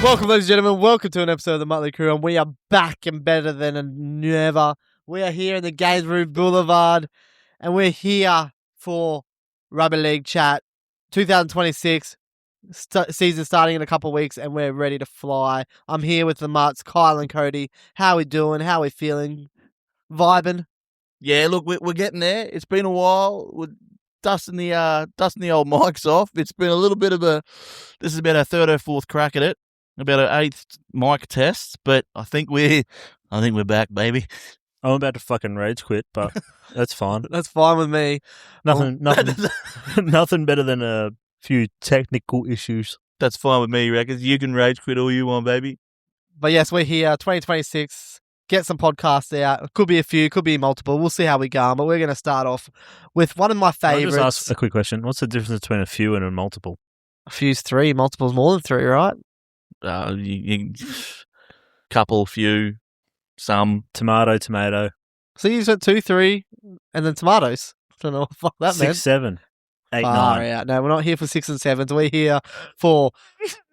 Welcome, ladies and gentlemen. Welcome to an episode of the Muttlay Krew, and we are back and better than ever. We are here in the Games Room Boulevard, and we're here for Rugby League Chat 2026 season starting in a couple of weeks, and we're ready to fly. I'm here with the Mutts, Kyle and Cody. How we doing? How we feeling? Vibing? Yeah, look, we're getting there. It's been a while. We're dusting the old mics off. It's been a little bit of this is about our third or fourth crack at it. About our eighth mic test, but I think we're back, baby. I'm about to fucking rage quit, but that's fine. That's fine with me. Nothing better than a few technical issues. That's fine with me, Reckons. You can rage quit all you want, baby. But yes, we're here, 2026. Get some podcasts out. Could be a few, could be multiple. We'll see how we go. But we're going to start off with one of my favourites. I'll just ask a quick question. What's the difference between a few and a multiple? A few's three, multiple's more than three, right? Couple, few, some. Tomato. So you said 2, 3, and then tomatoes. I don't know what the fuck that 6, meant. 7, 8, 9. Out. No, we're not here for 6 and 7s. We're here for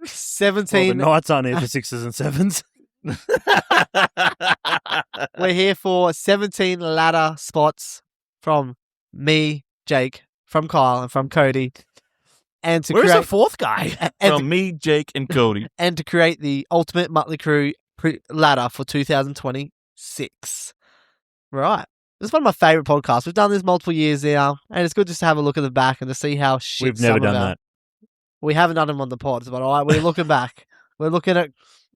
17. Well, the Knights aren't here for 6s and 7s. We're here for 17 ladder spots from me, Jake, from Kyle, and from Cody. And to Where's create the fourth guy? From me, Jake, and Cody. And to create the ultimate Muttlay Krew ladder for 2026. Right. This is one of my favourite podcasts. We've done this multiple years now, and it's good just to have a look at the back and to see how shit We've never done that. We haven't done them on the pods, but all right, we're looking back. We're looking at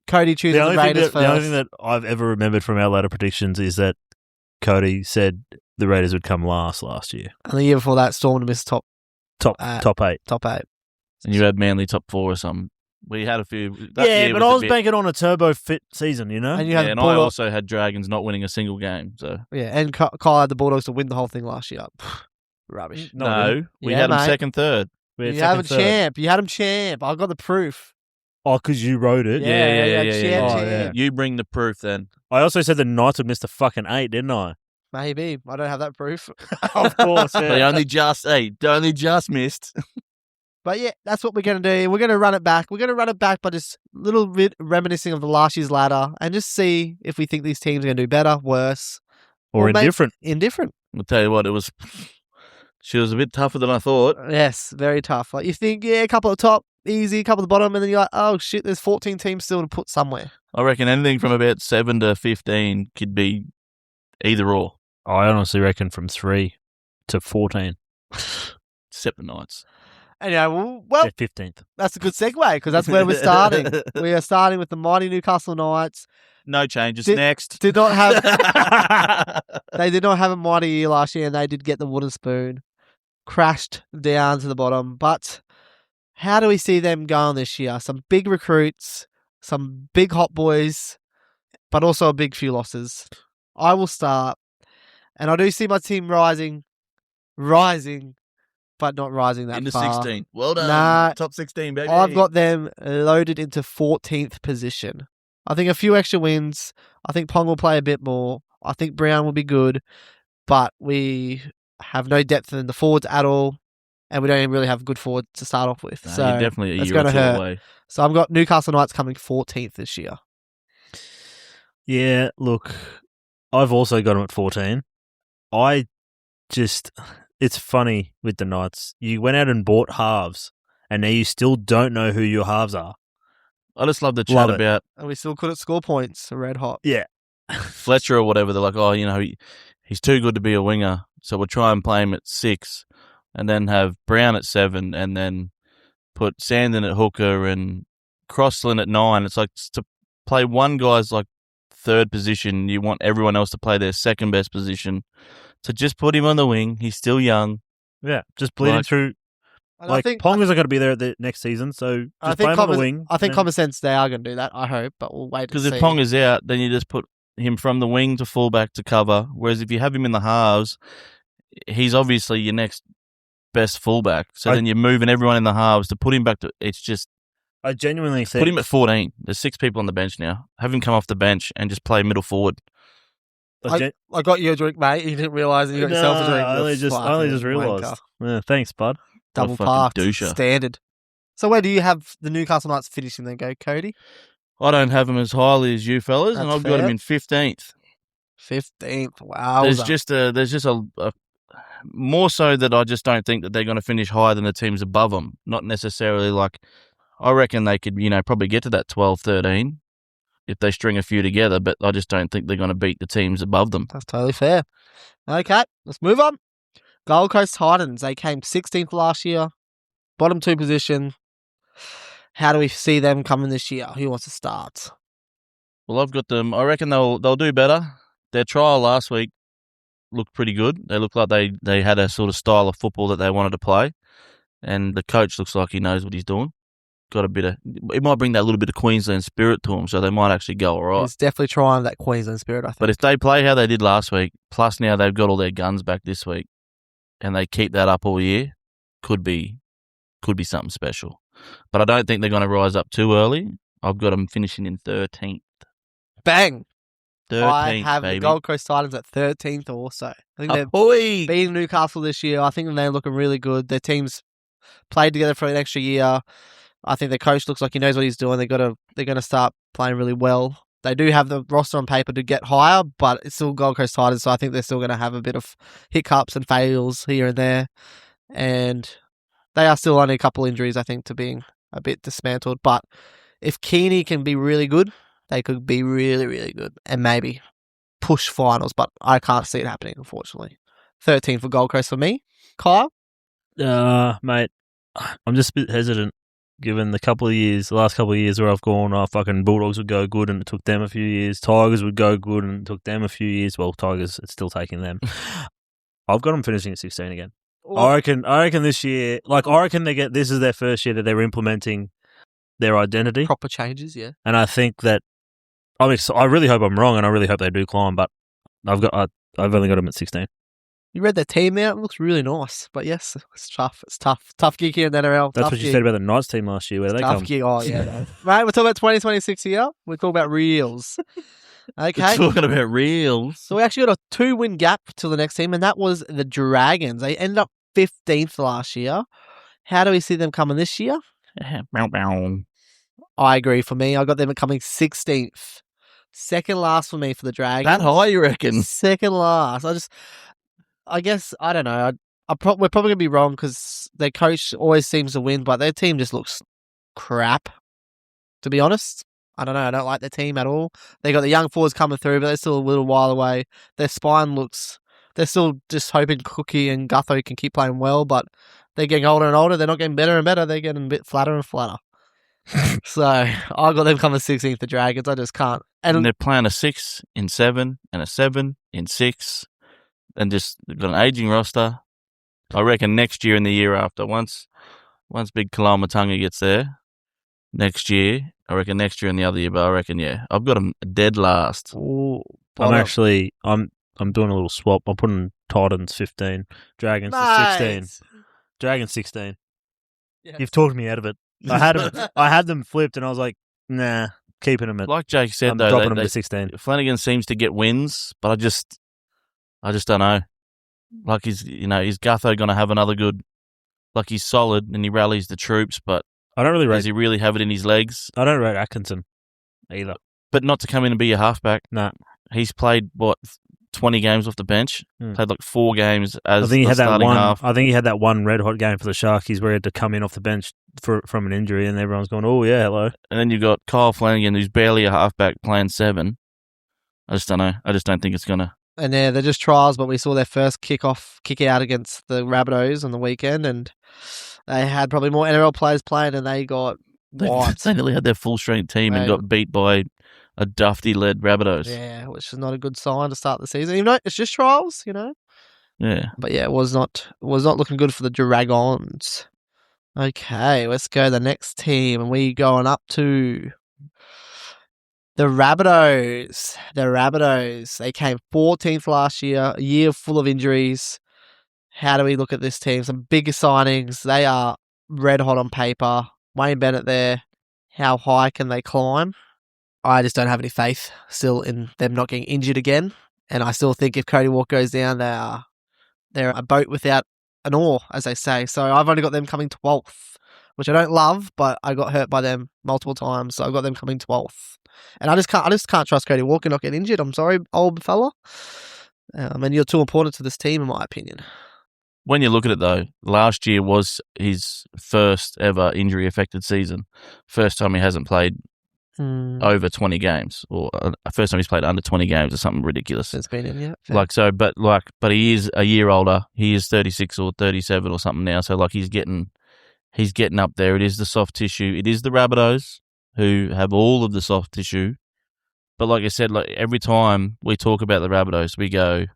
Cody choosing the Raiders first. The only thing that I've ever remembered from our ladder predictions is that Cody said the Raiders would come last year. And the year before that, Storm to miss top 8. Top 8. And you had Manly top 4 or something. We had a few. Yeah, but I was banking on a turbo fit season, you know? And you had and I also had Dragons not winning a single game. So yeah, and Kyle had the Bulldogs to win the whole thing last year. Rubbish. No, we had them second, third. You had them champ. You had them champ. I got the proof. Oh, because you wrote it? Yeah. You bring the proof then. I also said the Knights would miss the fucking 8, didn't I? Maybe. I don't have that proof. Of course, yeah. They only just missed. But yeah, that's what we're going to do. We're going to run it back. We're going to run it back by just a little bit reminiscing of the last year's ladder and just see if we think these teams are going to do better, worse. Or indifferent. Indifferent. I'll tell you what, she was a bit tougher than I thought. Yes, very tough. Like you think, yeah, a couple at the top, easy, a couple at the bottom, and then you're like, oh shit, there's 14 teams still to put somewhere. I reckon anything from about 7 to 15 could be either or. I honestly reckon from 3 to 14. Except the Knights. Anyway, well, 15th. That's a good segue because that's where we're starting. We are starting with the mighty Newcastle Knights. No changes. Next. They did not have a mighty year last year, and they did get the wooden spoon. Crashed down to the bottom. But how do we see them going this year? Some big recruits, some big hot boys, but also a big few losses. I will start, and I do see my team rising, but not rising that far. Into 16. Well done. Nah, top 16, baby. I've got them loaded into 14th position. I think a few extra wins. I think Pong will play a bit more. I think Brown will be good, but we have no depth in the forwards at all, and we don't even really have good forwards to start off with. So you're definitely a year or two away. So I've got Newcastle Knights coming 14th this year. Yeah, look, I've also got them at 14. It's funny with the Knights. You went out and bought halves, and now you still don't know who your halves are. I just love the chat about... And we still couldn't score points, red hot. Yeah. Fletcher or whatever, they're like, he's too good to be a winger, so we'll try and play him at 6, and then have Brown at 7, and then put Sandon at hooker and Crossland at 9. It's like to play one guy's like third position, you want everyone else to play their second best position. So just put him on the wing. He's still young. Yeah, just bleed him through. Like, Pong isn't going to be there at the next season, so just play him on the wing. I think common sense they are going to do that, I hope, but we'll wait to see. Because if Pong is out, then you just put him from the wing to fullback to cover, whereas if you have him in the halves, he's obviously your next best fullback. So then you're moving everyone in the halves to put him back to... It's just... I genuinely think... Put him at 14. There's 6 people on the bench now. Have him come off the bench and just play middle forward. I got you a drink, mate. You didn't realise that you got yourself a drink. I only just realised. Yeah, thanks, bud. Double parked. Standard. So where do you have the Newcastle Knights finishing then, go, Cody? I don't have them as highly as you fellas, and That's I've got them fair. in 15th. 15th. Wow. There's just a more so that I just don't think that they're going to finish higher than the teams above them. Not necessarily like, I reckon they could, probably get to that 12, 13 if they string a few together, but I just don't think they're going to beat the teams above them. That's totally fair. Okay, let's move on. Gold Coast Titans. They came 16th last year. Bottom 2 position. How do we see them coming this year? Who wants to start? Well, I've got them. I reckon they'll do better. Their trial last week looked pretty good. They looked like they had a sort of style of football that they wanted to play, and the coach looks like he knows what he's doing. Got a bit of, it might bring that little bit of Queensland spirit to them, so they might actually go all right. He's definitely trying that Queensland spirit, I think. But if they play how they did last week, plus now they've got all their guns back this week, and they keep that up all year, could be something special. But I don't think they're going to rise up too early. I've got them finishing in 13th. Bang! 13th, I have baby. the Gold Coast Titans at 13th also. I think they're Ahoy! beating Newcastle this year. I think they're looking really good. Their team's played together for an extra year. I think their coach looks like he knows what he's doing. They're going to start playing really well. They do have the roster on paper to get higher, but it's still Gold Coast Titans, so I think they're still going to have a bit of hiccups and fails here and there. And they are still only a couple injuries, I think, to being a bit dismantled. But if Keeney can be really good, they could be really, really good and maybe push finals. But I can't see it happening, unfortunately. 13 for Gold Coast for me. Kyle? Mate, I'm just a bit hesitant given the last couple of years where I've gone, fucking Bulldogs would go good and it took them a few years. Tigers would go good and it took them a few years. Well, Tigers, it's still taking them. I've got them finishing at 16 again. I reckon this year, this is their first year that they're implementing their identity. Proper changes, yeah. And I think that, I really hope I'm wrong and I really hope they do climb, but I've only got them at 16. You read their team out. It looks really nice. But yes, it's tough. It's tough. Tough gig here in the NRL. That's what you said about the Knights team last year. Where do they tough come? gig. Oh, yeah. No. Right, we're talking about 2026 here. We're talking about reels. Okay. We're talking about reels. So we actually got a 2-win gap to the next team, and that was the Dragons. They ended up 15th last year. How do we see them coming this year? I agree. For me, I got them coming 16th. Second last for me for the Dragons. That high, you reckon? Second last. I guess, I don't know. We're probably going to be wrong because their coach always seems to win, but their team just looks crap, to be honest. I don't know. I don't like their team at all. They got the young forwards coming through, but they're still a little while away. Their spine looks... They're still just hoping Cookie and Gutho can keep playing well, but they're getting older and older. They're not getting better and better. They're getting a bit flatter and flatter. So I got them coming 16th, the Dragons. I just can't. And they're playing a 6 in 7 and a 7 in 6. And just they've got an aging roster. I reckon next year and the year after, once Big Kalamatunga gets there, next year, I reckon next year and the other year, but I reckon, yeah, I've got them dead last. Ooh, I'm doing a little swap. I'm putting Titans 15, Dragons 16. Dragons 16. Yeah. You've talked me out of it. I had them flipped and I was like, nah, keeping them at. Like Jake said, I'm though, dropping them to 16. Flanagan seems to get wins, but I just don't know. Like, is Gutho going to have another good? Like, he's solid and he rallies the troops, but I don't really rate. Does he really have it in his legs? I don't rate Atkinson either. But not to come in and be a halfback. Nah. He's played 20 games off the bench. Played like 4 games as the starting half. I think he had that one red hot game for the Sharkies where he had to come in off the bench from an injury, and everyone's going, "Oh yeah, hello." And then you've got Kyle Flanagan, who's barely a halfback, playing 7. I just don't know. I just don't think it's gonna. And they're just trials, but we saw their first kick out against the Rabbitohs on the weekend, and they had probably more NRL players playing, and they got wiped. They nearly had their full strength team and got beat by a Dufty-led Rabbitohs. Yeah, which is not a good sign to start the season. Even though it's just trials, Yeah. But yeah, it was not looking good for the Dragons. Okay, let's go to the next team, and we going up to the Rabbitohs. The Rabbitohs. They came 14th last year, a year full of injuries. How do we look at this team? Some bigger signings. They are red hot on paper. Wayne Bennett there. How high can they climb? I just don't have any faith still in them not getting injured again. And I still think if Cody Walker goes down, they're a boat without an oar, as they say. So I've only got them coming 12th. which I don't love, but I got hurt by them multiple times, so I got them coming 12th. And I just can't trust Cody Walker not getting injured. I'm sorry, old fella. And you're too important to this team, in my opinion. When you look at it, though, last year was his first ever injury-affected season. First time he hasn't played over 20 games, or first time he's played under 20 games or something ridiculous. It's been in, yeah. Fair. But he is a year older. He is 36 or 37 or something now. So he's getting up there. It is the soft tissue. It is the Rabbitohs who have all of the soft tissue. But like I said, every time we talk about the Rabbitohs, we go,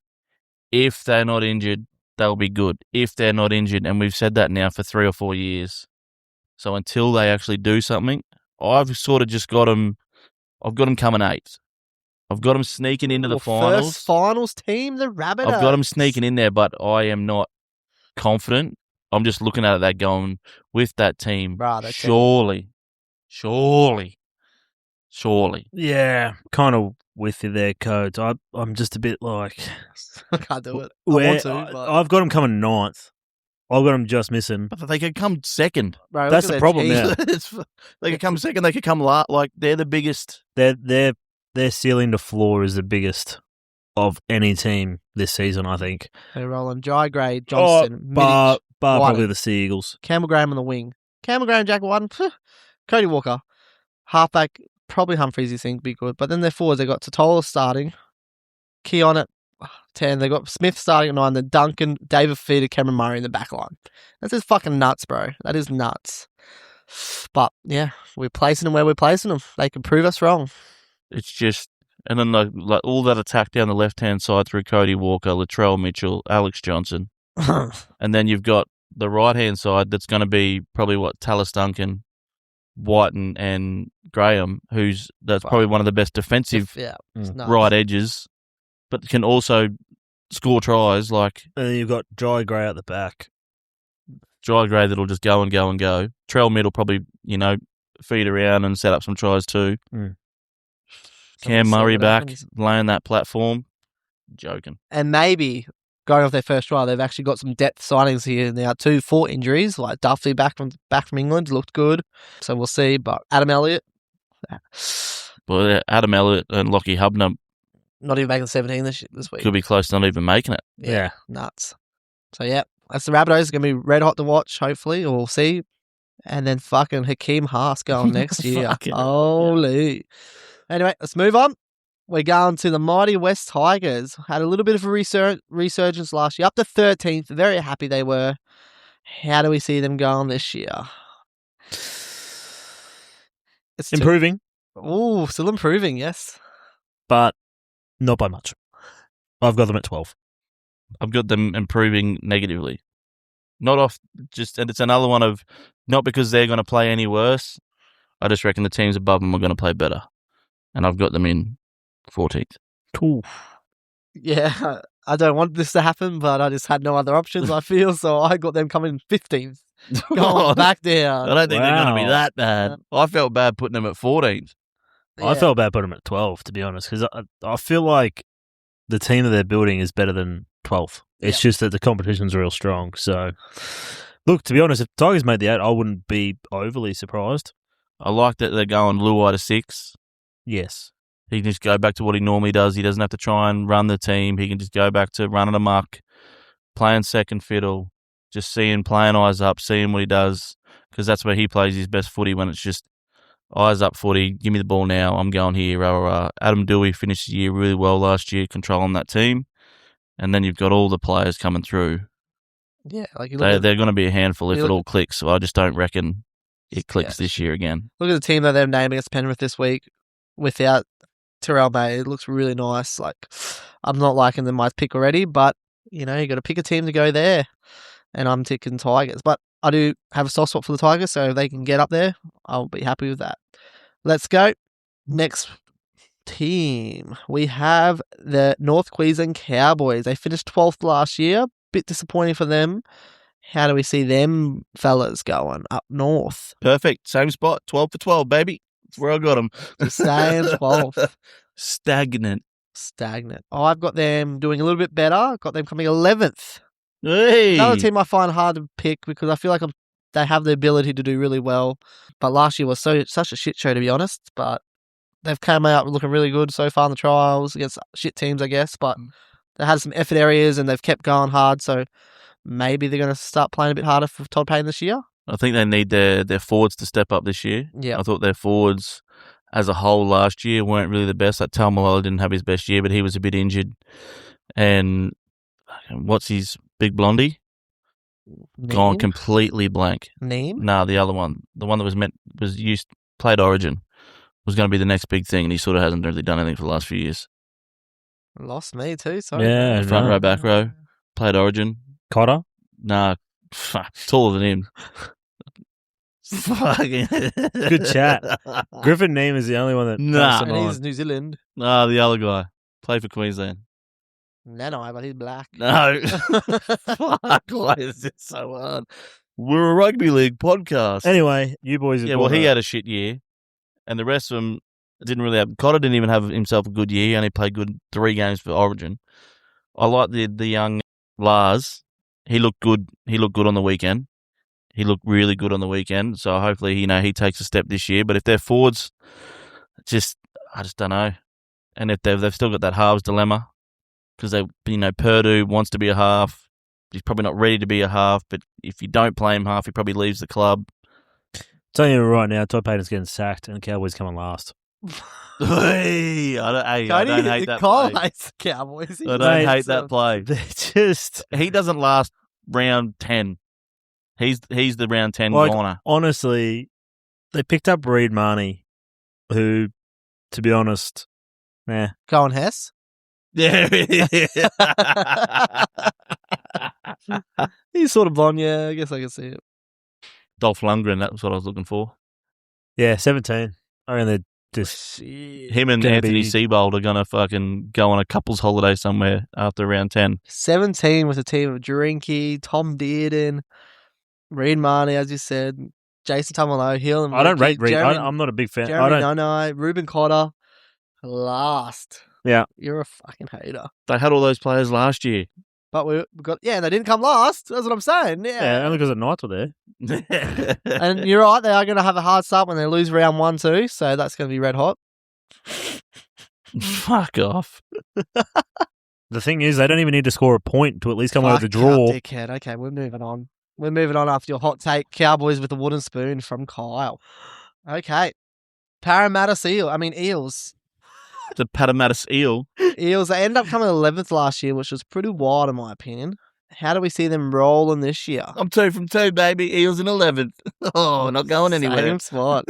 if they're not injured, they'll be good. If they're not injured, and we've said that now for 3 or 4 years. So until they actually do something, I've sort of just got them. I've got them coming 8th. I've got them sneaking into the finals. First finals team, the Rabbitohs. I've got them sneaking in there, but I am not confident. I'm just looking at that going, with that team, surely. Yeah, kind of with you there, Codes. I'm just a bit like... I can't do it. I want to, but... I've got them coming 9th. I've got them just missing. But they could come second. Bro, that's the problem now. They could come second. They could come last. They're the biggest. Their ceiling to floor is the biggest of any team this season, I think. They're rolling Dry Gray, Johnston, bar White, probably the Sea Eagles. Campbell Graham on the wing. Campbell Graham, Jack Whiten, Cody Walker. Halfback, probably Humphreys, you think, be good. But then their forwards, they got Totola starting, Keon at 10. They got Smith starting at 9. Then Duncan, David Feeder, Cameron Murray in the back line. That's just fucking nuts, bro. That is nuts. But yeah, we're placing them where we're placing them. They can prove us wrong. It's just, and then all that attack down the left-hand side through Cody Walker, Latrell Mitchell, Alex Johnson. And then you've got the right-hand side that's going to be probably Tallis Duncan, Whiten and Graham, that's probably one of the best defensive right edges, but can also score tries. And then you've got Dry Gray at the back. Dry Gray that'll just go and go and go. Trell Mid will probably, feed around and set up some tries too. Cam Murray back, laying that platform. Joking. And maybe going off their first try, they've actually got some depth signings here now too for injuries, like Duffy back from England, looked good. So we'll see. But Adam Elliott. Well, Adam Elliott and Lockie Hubner not even making 17 this week. Could be close to not even making it. Yeah. Nuts. So yeah, that's the Rabbitohs. It's going to be red hot to watch, hopefully. We'll see. And then fucking Hakeem Haas going next year. Holy. Yeah. Anyway, let's move on. We're going to the mighty West Tigers. Had a little bit of a resurgence last year. Up to 13th. Very happy they were. How do we see them going this year? It's improving. Still improving, yes. But not by much. I've got them at 12. I've got them improving negatively. Not off, and it's another one of, not because they're going to play any worse. I just reckon the teams above them are going to play better. And I've got them in 14th. Cool. Yeah, I don't want this to happen, but I just had no other options, I feel, so I got them coming 15th. Going back down. I don't think they're going to be that bad. I felt bad putting them at 14th. Yeah. I felt bad putting them at 12, to be honest, because I feel like the team that they're building is better than 12th. It's just that the competition's real strong. So, look, to be honest, if the Tigers made the 8, I wouldn't be overly surprised. I like that they're going Luai to 6. Yes. He can just go back to what he normally does. He doesn't have to try and run the team. He can just go back to running amok, playing second fiddle, just playing eyes up, seeing what he does, because that's where he plays his best footy, when it's just eyes up footy, give me the ball now, I'm going here. Adam Dewey finished the year really well last year, controlling that team. And then you've got all the players coming through. Yeah, they're going to be a handful if it all clicks. So I just don't reckon it clicks this year again. Look at the team that they're naming against Penrith this week without Terrell May. It looks really nice. I'm not liking the my pick already, but you got to pick a team to go there. And I'm ticking Tigers. But I do have a soft spot for the Tigers, so if they can get up there, I'll be happy with that. Let's go. Next team. We have the North Queensland Cowboys. They finished 12th last year. Bit disappointing for them. How do we see them fellas going up north? Perfect. Same spot. 12 for 12, baby. That's where I got them. Just saying 12th. Stagnant. I've got them doing a little bit better. Got them coming 11th. Hey. Another team I find hard to pick because I feel like I'm they have the ability to do really well. But last year was such a shit show, to be honest. But they've come out looking really good so far in the trials against shit teams, I guess. But they had some effort areas and they've kept going hard. So maybe they're going to start playing a bit harder for Todd Payne this year. I think they need their forwards to step up this year. Yeah. I thought their forwards as a whole last year weren't really the best. Like Talmalolo didn't have his best year, but he was a bit injured. And what's his big blondie? Gone completely blank. Name? Nah, the other one. The one that played Origin. Was going to be the next big thing, and he sort of hasn't really done anything for the last few years. Lost me too, sorry. Yeah, Front row, back row. Played Origin. Cotter? Nah, taller than him. Good chat. Griffin Neame is the only one that Nah. comes to And he's mind. New Zealand. Nah, the other guy. Played for Queensland. No, but he's black. No. Fuck, why is this so hard? We're a rugby league podcast. Anyway, you boys have Yeah, well, got he a- had a shit year, and the rest of them didn't really have. Cotter didn't even have himself a good year. He only played good 3 games for Origin. I like the young Lars. He looked good. He looked good on the weekend. He looked really good on the weekend. So hopefully, he takes a step this year. But if they're forwards, I just don't know. And if they've still got that halves dilemma because Purdue wants to be a half. He's probably not ready to be a half. But if you don't play him half, he probably leaves the club. Telling you right now, Todd Payton's getting sacked and the Cowboys coming last. I don't hate that Kyle play. hates the Cowboys. I don't hate that play. They're just He doesn't last round 10. He's the round 10 Like- corner. honestly, they picked up Reed Marnie, who, to be honest, Cohen Hess. Yeah. He's sort of blonde, yeah. I guess I can see it. Dolph Lundgren, that was what I was looking for. yeah, 17. I mean, they're just Shit. Him and Gonna Anthony be- Seibold are going to fucking go on a couple's holiday somewhere after round 10. 17 with a team of Drinky, Tom Dearden, Reed Marnie, as you said, Jason Tamalolo, Hill and I don't rate Reed. Jeremy, I'm not a big fan. I Jeremy don't. Nonai, Ruben Cotter, last. Yeah. You're a fucking hater. They had all those players last year. But we got, and they didn't come last. That's what I'm saying. Yeah, only because the Knights were there. And you're right, they are going to have a hard start when they lose round 1 too, so that's going to be red hot. Fuck off. The thing is, they don't even need to score a point to at least come out Fuck with a draw. up, dickhead. Okay, we're moving on. We're moving on after your hot take. Cowboys with a wooden spoon from Kyle. Okay. Eels. The Patamattis Eel. Eels, they ended up coming 11th last year, which was pretty wild in my opinion. How do we see them rolling this year? I'm 2 from 2, baby. Eels in 11th. Oh, not going anywhere. Same spot.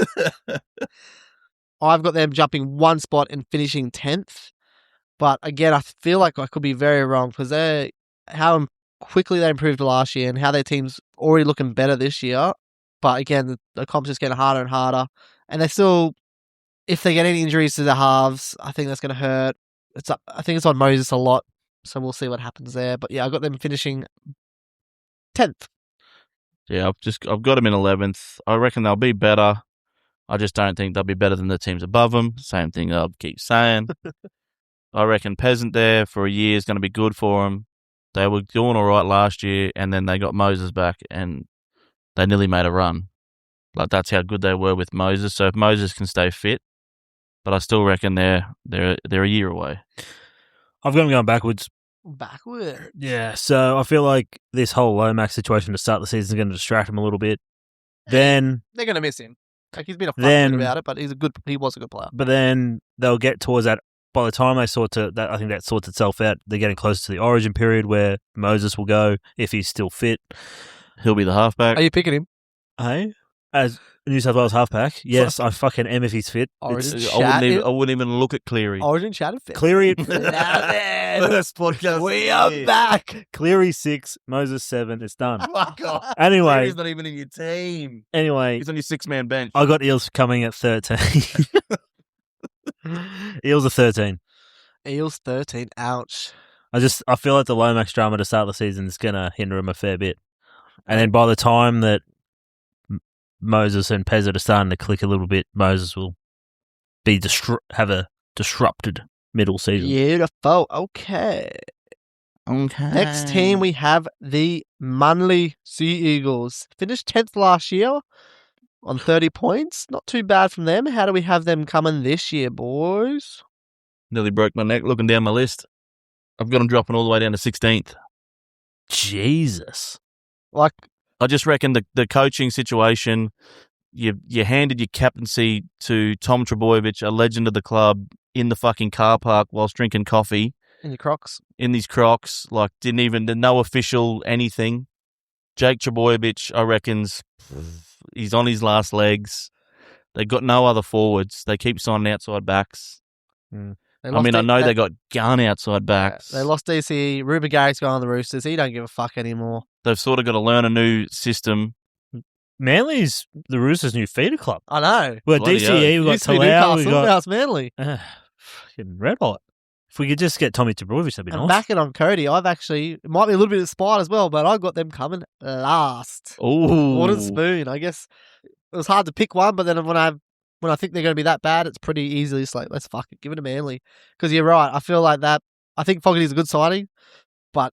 I've got them jumping 1 spot and finishing 10th. But again, I feel like I could be very wrong because how quickly they improved last year and how their team's already looking better this year. But again, the comp's just getting harder and harder. And they still, if they get any injuries to the halves, I think that's going to hurt. I think it's on Moses a lot. So we'll see what happens there. But yeah, I got them finishing 10th. Yeah, I've got them in 11th. I reckon they'll be better. I just don't think they'll be better than the teams above them. Same thing I'll keep saying. I reckon Peasant there for a year is going to be good for them. They were doing all right last year, and then they got Moses back, and they nearly made a run. Like, that's how good they were with Moses. So if Moses can stay fit, but I still reckon they're a year away. I've got them going backwards. Backward. Yeah, so I feel like this whole Lomax situation to start the season is going to distract him a little bit. Then, They're going to miss him. Like, he's been a Then- fuck about it, but he was a good player. but then they'll get towards that. By the time they I think that sorts itself out. They're getting closer to the Origin period where Moses will go if he's still fit. He'll be the halfback. Are you picking him? Hey, as New South Wales halfback, yes, I fucking am if he's fit. Origin It's chat. I wouldn't even look at Cleary. Origin chatted fit. Cleary, First podcast. We are back. Cleary 6, Moses 7. It's done. Fuck off. Anyway, He's not even in your team. anyway, He's on your 6-man bench. I got Eels coming at 13. Eels are 13. Eels 13. Ouch. I feel like the Lomax drama to start the season is going to hinder him a fair bit. And then by the time that Moses and Pezzett are starting to click a little bit, Moses will be have a disrupted middle season. Beautiful. Okay. Okay. Next team, we have the Muttlay Sea Eagles. Finished 10th last year on 30 points. Not too bad from them. How do we have them coming this year, boys? Nearly broke my neck looking down my list. I've got them dropping all the way down to 16th. Jesus. Like, I just reckon the coaching situation, you handed your captaincy to Tom Trebojevic, a legend of the club, in the fucking car park whilst drinking coffee. in your Crocs. In these Crocs, like no official anything. Jake Trebojevic, I reckons, he's on his last legs. They got no other forwards. They keep signing outside backs. I know they got gun outside backs. They lost DCE. Ruben Garrick's gone on the Roosters. He don't give a fuck anymore. They've sort of got to learn a new system. Manly's the Roosters' new feeder club. I know. We've got Bloody DCE, we've got Used to be Talau, Newcastle, we've got... now it's Manly. Fucking red hot. If we could just get Tommy Trebojevic, that'd be And nice. backing on Cody, I've actually, it might be a little bit of spite as well, but I got them coming last. Ooh. Wooden spoon. I guess it was hard to pick one, but then when I think they're going to be that bad, it's pretty easily just like, let's fuck it, give it to Manly. Because you're right, I feel like that. I think Fogarty's a good signing, but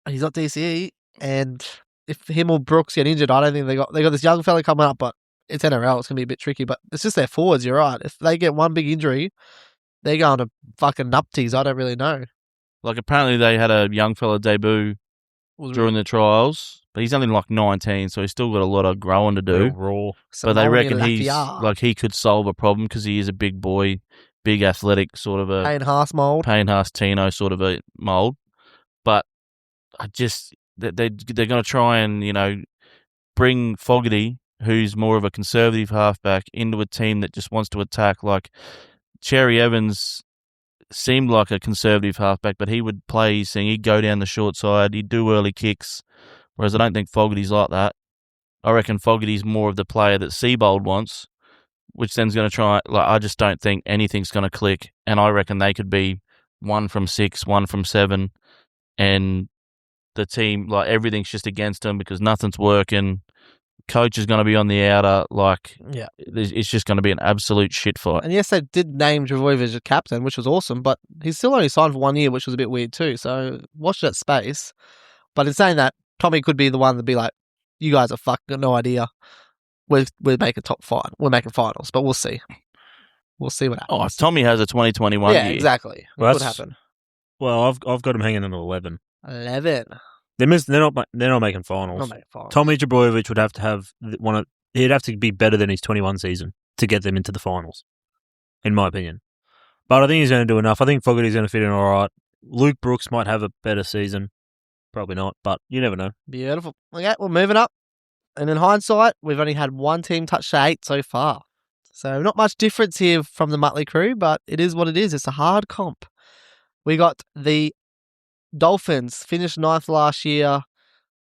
he's not DCE, and if him or Brooks get injured, I don't think they got this young fella coming up, but it's NRL, it's going to be a bit tricky, but it's just their forwards, you're right. If they get one big injury, they're going to fucking nupties. I don't really know. Like, apparently they had a young fella debut during the trials, but he's only like 19, so he's still got a lot of growing to do. Raw. But they reckon he could solve a problem because he is a big boy, big athletic sort of a Payne Haas mold. Payne Haas Tino sort of a mold. But I just they're going to try and bring Fogarty, who's more of a conservative halfback, into a team that just wants to attack. Like Cherry Evans seemed like a conservative halfback, but he would play his thing. He'd go down the short side. He'd do early kicks, whereas I don't think Fogarty's like that. I reckon Fogarty's more of the player that Seabold wants, which then's going to try. Like, I just don't think anything's going to click, and I reckon they could be 1 from 6, 1 from 7, and the team, like, everything's just against them because nothing's working. Coach is going to be on the outer. Like, Yeah. It's just going to be an absolute shit fight. And yes, they did name Trebojevic as captain, which was awesome, but he's still only signed for 1 year, which was a bit weird too. So watch that space. But in saying that, Tommy could be the one to be like, you guys are fucking got no idea. We're making top 5. We're making finals, but we'll see. We'll see what happens. Oh, if Tommy has a 2021 yeah, year. exactly. Well, Could happen. Well, I've got him hanging in at 11. 11. They're not making finals. Not making finals. Tommy Trebojevic would have to have he'd have to be better than his 21 season to get them into the finals, in my opinion. But I think he's going to do enough. I think Fogarty's going to fit in all right. Luke Brooks might have a better season. Probably not, but you never know. Beautiful. Okay, we're moving up. And in hindsight, we've only had one team touch the 8 so far. So not much difference here from the Muttlay Krew, but it is what it is. It's a hard comp. We got the Dolphins, finished 9th last year.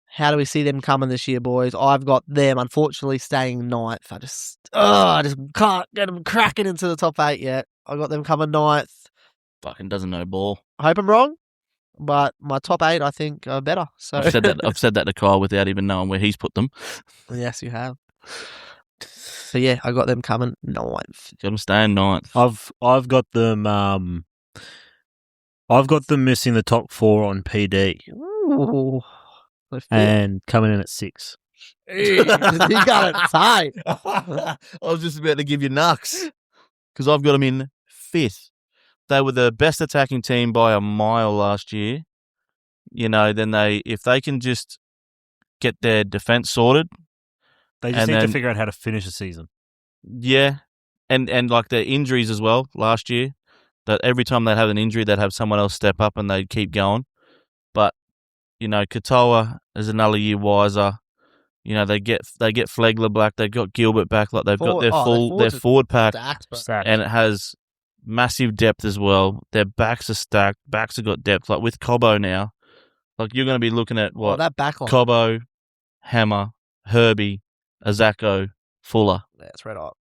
How do we see them coming this year, boys? I've got them, unfortunately, staying 9th. I just can't get them cracking into the top 8 yet. I got them coming 9th. Fucking doesn't know ball. I hope I'm wrong, but my top 8, I think, are better. So I've said that to Kyle without even knowing where he's put them. Yes, you have. So yeah, I got them coming 9th. Got them staying 9th. I've got them. I've got them missing the top 4 on PD Ooh. and coming in at 6. You got it tight. I was just about to give you knucks because I've got them in 5th. They were the best attacking team by a mile last year. Then if they can just get their defense sorted. They just need to figure out how to finish the season. Yeah. And like their injuries as well last year. That every time they'd have an injury, they'd have someone else step up and they'd keep going. But, Katoa is another year wiser. They get Flegler back. They've got Gilbert back. Like they've got their forward pack, Stacked. and it has massive depth as well. Their backs are stacked. Backs have got depth. Like with Cobbo now, like you're going to be looking at what that backline. Cobbo, Hammer, Herbie, Azako, Fuller. Yeah, it's red hot.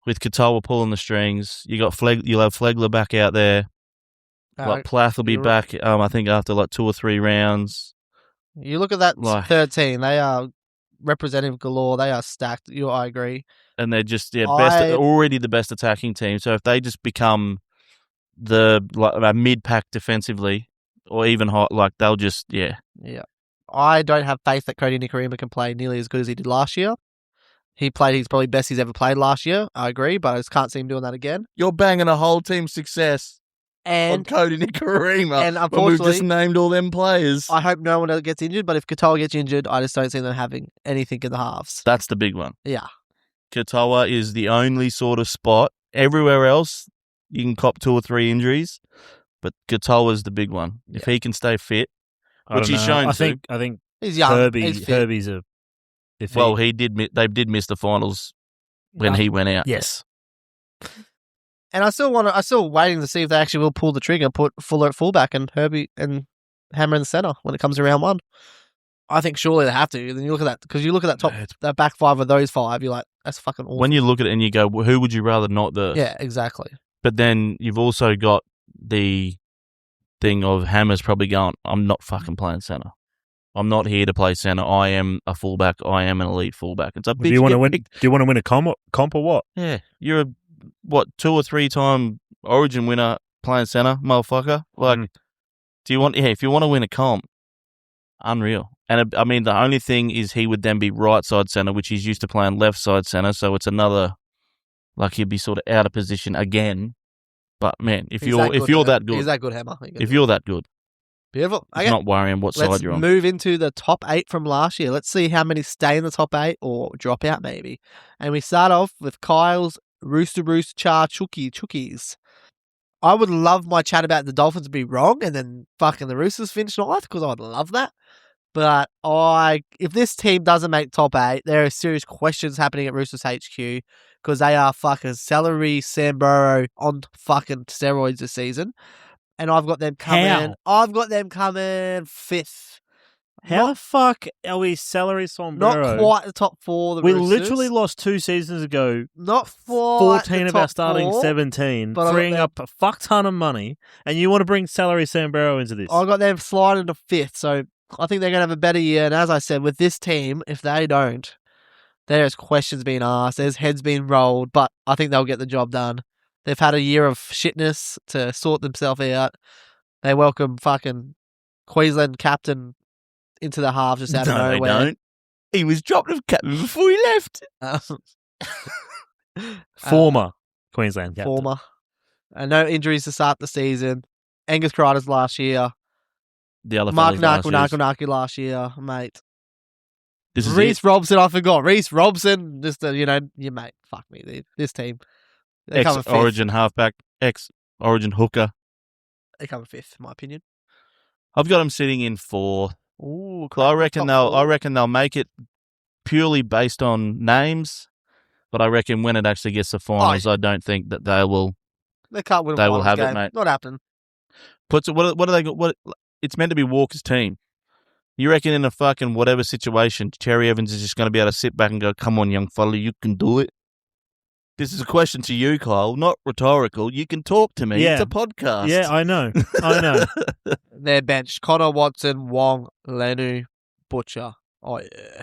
With Katoa pulling the strings, you'll have Flegler back out there. Like Plath will be back. I think after like 2 or 3 rounds. You look at that 13. They are representative galore. They are stacked. I agree. And they're just already the best attacking team. So if they just become a mid pack defensively, or even high. Like they'll just Yeah. I don't have faith that Cody Nikorima can play nearly as good as he did last year. He played his probably best he's ever played last year. I agree, but I just can't see him doing that again. You're banging a whole team success on And Cody Nikorima. and when we've unfortunately, just named all them players. I hope no one else gets injured, but if Katoa gets injured, I just don't see them having anything in the halves. That's the big one. Yeah. Katoa is the only sort of spot. Everywhere else, you can cop 2 or 3 injuries, but Katoa is the big one. Yeah. If he can stay fit, I which don't he's know. shown I to. think He's young. He's fit. Herbie's a. If Well, he, they did miss the finals when Yeah. he went out. yes. And I'm still waiting to see if they actually will pull the trigger and put Fuller at fullback and Herbie and Hammer in the center when it comes to round 1. I think surely they have to. Then you look at that, because you look at that back 5 of those 5, you're like, that's fucking awful. When you look at it and you go, well, who would you rather not the? Yeah, exactly. But then you've also got the thing of Hammer's probably going, I'm not fucking playing center. I'm not here to play center. I am a fullback. I am an elite fullback. It's a Do you want to win? Do you want to win a comp or what? Yeah, you're a 2 or 3 time Origin winner playing center, motherfucker. Like, do you want? Yeah, if you want to win a comp, unreal. And I mean, the only thing is he would then be right side center, which he's used to playing left side center. So it's another, like he'd be sort of out of position again. But man, if you're that good, he's that good, Hammer. if you're that good, beautiful. he's Okay. not worrying what Let's side you're on. move into the top 8 from last year. Let's see how many stay in the top 8 or drop out maybe. And we start off with Kyle's Rooster Char Chookies. I would love my chat about the Dolphins to be wrong and then fucking the Roosters finish 9th, because I'd love that. But if this team doesn't make top 8, there are serious questions happening at Roosters HQ, because they are fucking celery Samboro on fucking steroids this season. And I've got them coming. How? I've got them coming 5th. How the fuck are we salary sombrero? Not quite the top 4. The We Roosters. literally lost 2 seasons ago. Not quite 14 the of our top starting 4, 17, but I got freeing them- up a fuck ton of money, and you want to bring salary Sambrero into this? I got them sliding to 5th, so I think they're going to have a better year. And as I said, with this team, if they don't, there's questions being asked, there's heads being rolled, but I think they'll get the job done. They've had a year of shitness to sort themselves out. They welcome fucking Queensland captain into the half just out of No, they nowhere. don't. He was dropped as captain before he left. Former Queensland captain. Former. And no injuries to start the season. Angus Crichton's last year. The other Mark fellas last year. Naku last year, mate. This is Reece Robson, I forgot. Reece Robson, just your mate. Fuck me, this team. They come 5th. Ex-Origin halfback, ex-Origin hooker. They come 5th, in my opinion. I've got them sitting in 4th. Ooh, So I reckon top 4. I reckon they'll make it purely based on names, but I reckon when it actually gets to finals, I don't think that they will. They can't win. They will finals have it, game. mate. Not happening. What do they? What it's meant to be Walker's team. You reckon in a fucking whatever situation, Cherry Evans is just going to be able to sit back and go, "Come on, young fella, you can do it." This is a question to you, Kyle, not rhetorical. You can talk to me. Yeah. It's a podcast. Yeah, I know. I know. They're benched. Connor Watson, Wong, Lenu, Butcher. Oh, yeah.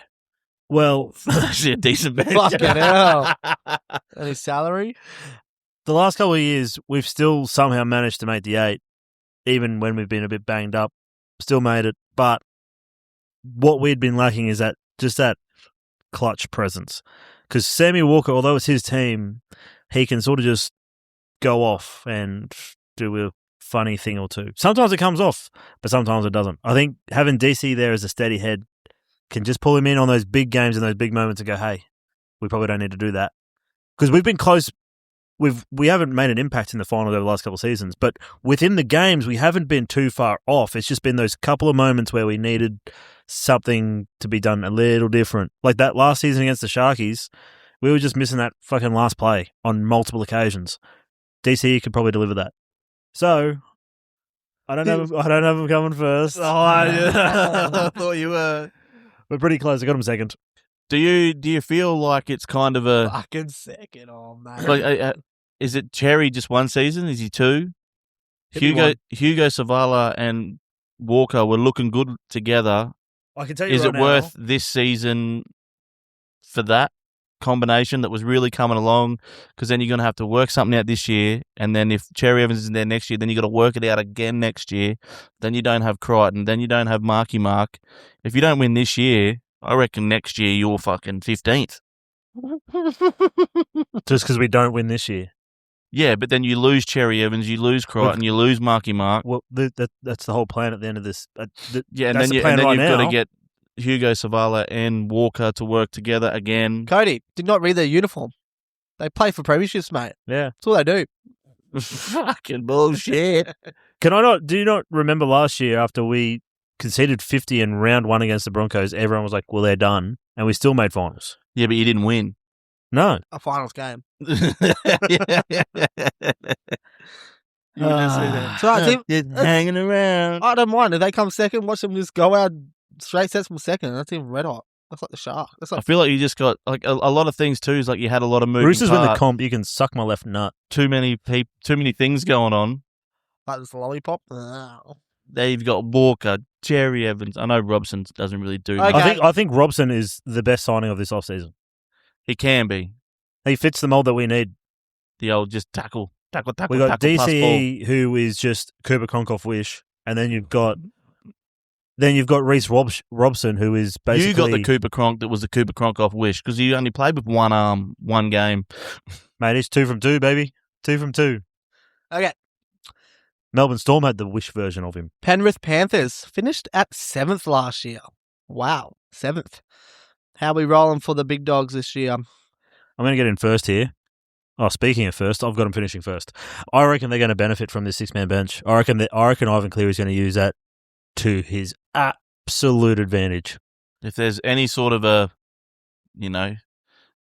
Well, Actually a decent bench. Fucking hell. And his salary? the last couple of years, we've still somehow managed to make the 8, even when we've been a bit banged up. Still made it. But what we'd been lacking is that clutch presence. Because Sammy Walker, although it's his team, he can sort of just go off and do a funny thing or two. Sometimes it comes off, but sometimes it doesn't. I think having DC there as a steady head can just pull him in on those big games and those big moments and go, hey, we probably don't need to do that. Because we've been close. We haven't made an impact in the final over the last couple of seasons, but within the games, we haven't been too far off. It's just been those couple of moments where we needed something to be done a little different. Like that last season against the Sharkies, we were just missing that fucking last play on multiple occasions. DC could probably deliver that. So, I don't know if I'm coming first. I thought you were. We're pretty close. I got him second. Do you feel like it's kind of a Fucking second. Oh, man. like? Is it Cherry just one season? Is he 2? Could be one. Hugo Savala and Walker were looking good together. I can tell you Is right it now, worth this season for that? combination that was really coming along, because then you're going to have to work something out this year, and then if Cherry Evans is there next year, then you got to work it out again next year. Then you don't have Crichton, then you don't have Marky Mark. If you don't win this year, I reckon next year you're fucking 15th. Just because we don't win this year. Yeah, but then you lose Cherry Evans, you lose Crichton, you lose Marky Mark. Well, that's the whole plan at the end of this. Yeah, and then, you've got to get Hugo Savala and Walker to work together again. Cody, did not read their uniform. They play for premierships, mate. Yeah. That's all they do. Fucking bullshit. Do you not remember last year after we conceded 50 in round 1 against the Broncos, everyone was like, well, they're done, and we still made finals. Yeah, but you didn't win. No. A finals game. So I think just hanging around. I don't mind if they come second. Watch them just go out straight sets from second. That's even red hot. That's like the shark. That's I like feel like you just got like a lot of things too. Is like you had a lot of moving Roosters win the parts, comp. You can suck my left nut. too many things going on. this lollipop. They've got Walker, Cherry Evans. I know Robson doesn't really do Okay. much. I think Robson is the best signing of this offseason. He can be He fits the mold that we need. the old just tackle. We got tackle, pass ball. DCE, who is just Cooper Conkoff wish, and then you've got Reece Robson, who is basically You got the Cooper Cronk that was the Cooper Cronk off wish, because you only played with one arm, one game. mate. It's 2 from 2, baby. 2 from 2. Okay. Melbourne Storm had the wish version of him. Penrith Panthers finished at 7th last year. Wow, 7th. How we rolling for the big dogs this year? I'm going to get in first here. Oh, speaking of first, I've got them finishing first. I reckon they're going to benefit from this 6-man bench. I reckon Ivan Cleary's going to use that to his absolute advantage. If there's any sort of a,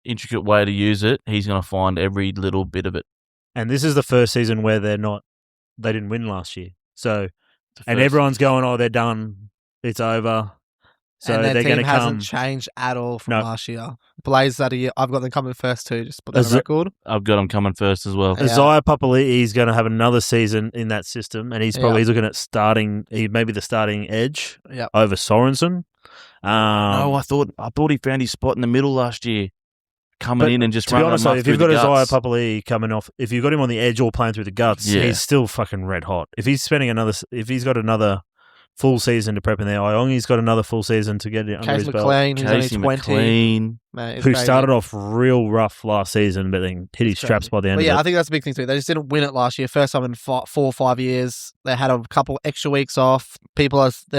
intricate way to use it, he's going to find every little bit of it. And this is the first season where they didn't win last year. So, and everyone's going, oh, they're done. It's over. So and their they're going team to come. hasn't changed at all from No. last year. Blaze that a year. I've got them coming first too. Just put that on record. I've got him coming first as well. Yeah. Isaiah Papali'i's going to have another season in that system, and he's probably looking at maybe the starting edge over Sorensen. No, I thought he found his spot in the middle last year, coming in and just to be running honest, amok if through you've got the Isaiah guts. Papali'i coming off, if you've got him on the edge or playing through the guts, he's still fucking red hot. If he's got another full season to prep in there, Iongi's got another full season to get it under his belt. McLean, who's only Casey 20. McLean. Mate, it's Who crazy. started off real rough last season, but then hit his straps by the end Well, of yeah, it. I think that's a big thing too. They just didn't win it last year. First time in 4 or 5 years. They had a couple extra weeks off. They're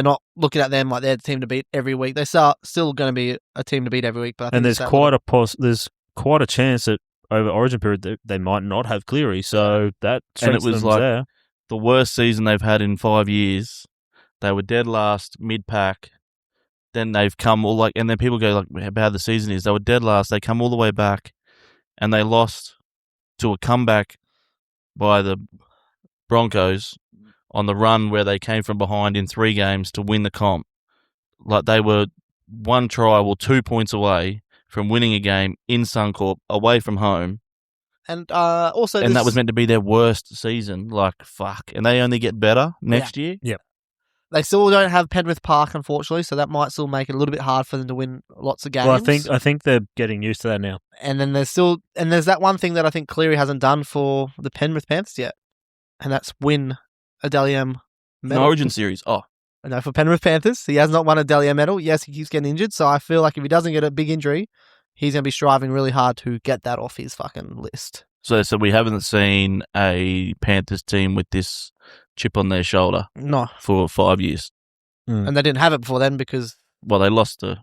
not looking at them like they're the team to beat every week. They're still going to be a team to beat every week. But I think And there's quite a chance that over Origin period they might not have Cleary, so that And it was like there. the worst season they've had in 5 years. They were dead last, mid-pack. Then they've come and then people go like, how bad the season is. They were dead last. They come all the way back, and they lost to a comeback by the Broncos on the run where they came from behind in 3 games to win the comp. Like they were 1 try or 2 points away from winning a game in Suncorp away from home. And also, And that was meant to be their worst season. Like, fuck. And they only get better next year? Yep. They still don't have Penrith Park, unfortunately, so that might still make it a little bit hard for them to win lots of games. Well, I think they're getting used to that now. And then there's that one thing that I think Cleary hasn't done for the Penrith Panthers yet, and that's win a Dally M An medal. Origin series. Oh, No, for Penrith Panthers, he has not won a Dally M medal. Yes, he keeps getting injured, so I feel like if he doesn't get a big injury, he's going to be striving really hard to get that off his fucking list. so we haven't seen a Panthers team with this chip on their shoulder No, for 5 years. and they didn't have it before then because Well, they lost to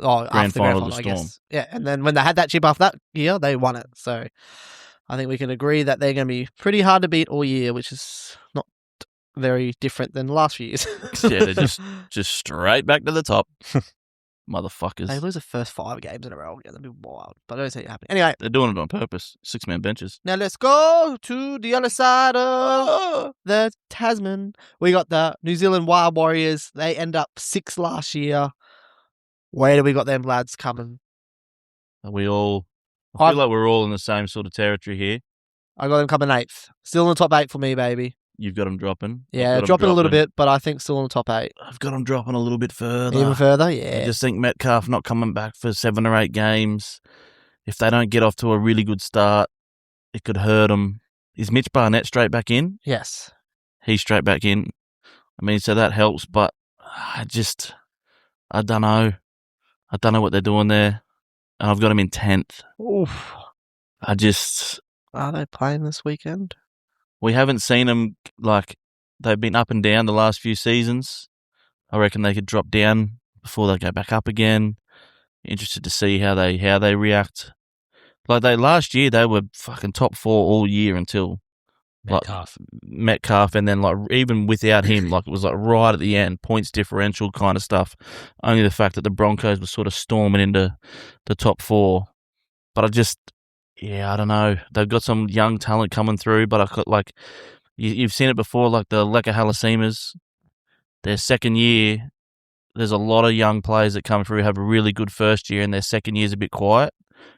after the final grand to I Storm. guess. Yeah, and then when they had that chip after that year, they won it. So I think we can agree that they're going to be pretty hard to beat all year, which is not very different than the last few years. Yeah, they're just straight back to the top. Motherfuckers. They lose the first 5 games in a row again. That'd be wild. But I don't see it happening. Anyway, They're doing it on purpose. 6-man benches. now let's go to the other side of the Tasman. We got the New Zealand Wild Warriors. They end up 6th last year. Where do we got them lads coming? I feel like we're all in the same sort of territory here. I got them coming 8th. Still in the top 8 for me, baby. You've got them dropping. Yeah, I've got 'em dropping a little bit, but I think still in the top 8. I've got them dropping a little bit further. Even further, I yeah. just think Metcalf not coming back for 7 or 8 games. if they don't get off to a really good start, it could hurt them. Is Mitch Barnett straight back in? Yes. He's straight back in. I mean, so that helps, but I don't know. I don't know what they're doing there. And I've got them in 10th. Oof. Are they playing this weekend? We haven't seen them, like, they've been up and down the last few seasons. I reckon they could drop down before they go back up again. Interested to see how they react. Like, last year, they were fucking top 4 all year until Metcalf, and then, like, even without him, like, it was, like, right at the end, points differential kind of stuff. Only the fact that the Broncos were sort of storming into the top 4. But I don't know. They've got some young talent coming through, but you've seen it before, like the Leka Halasemas, their second year, there's a lot of young players that come through, have a really good first year, and their second year's a bit quiet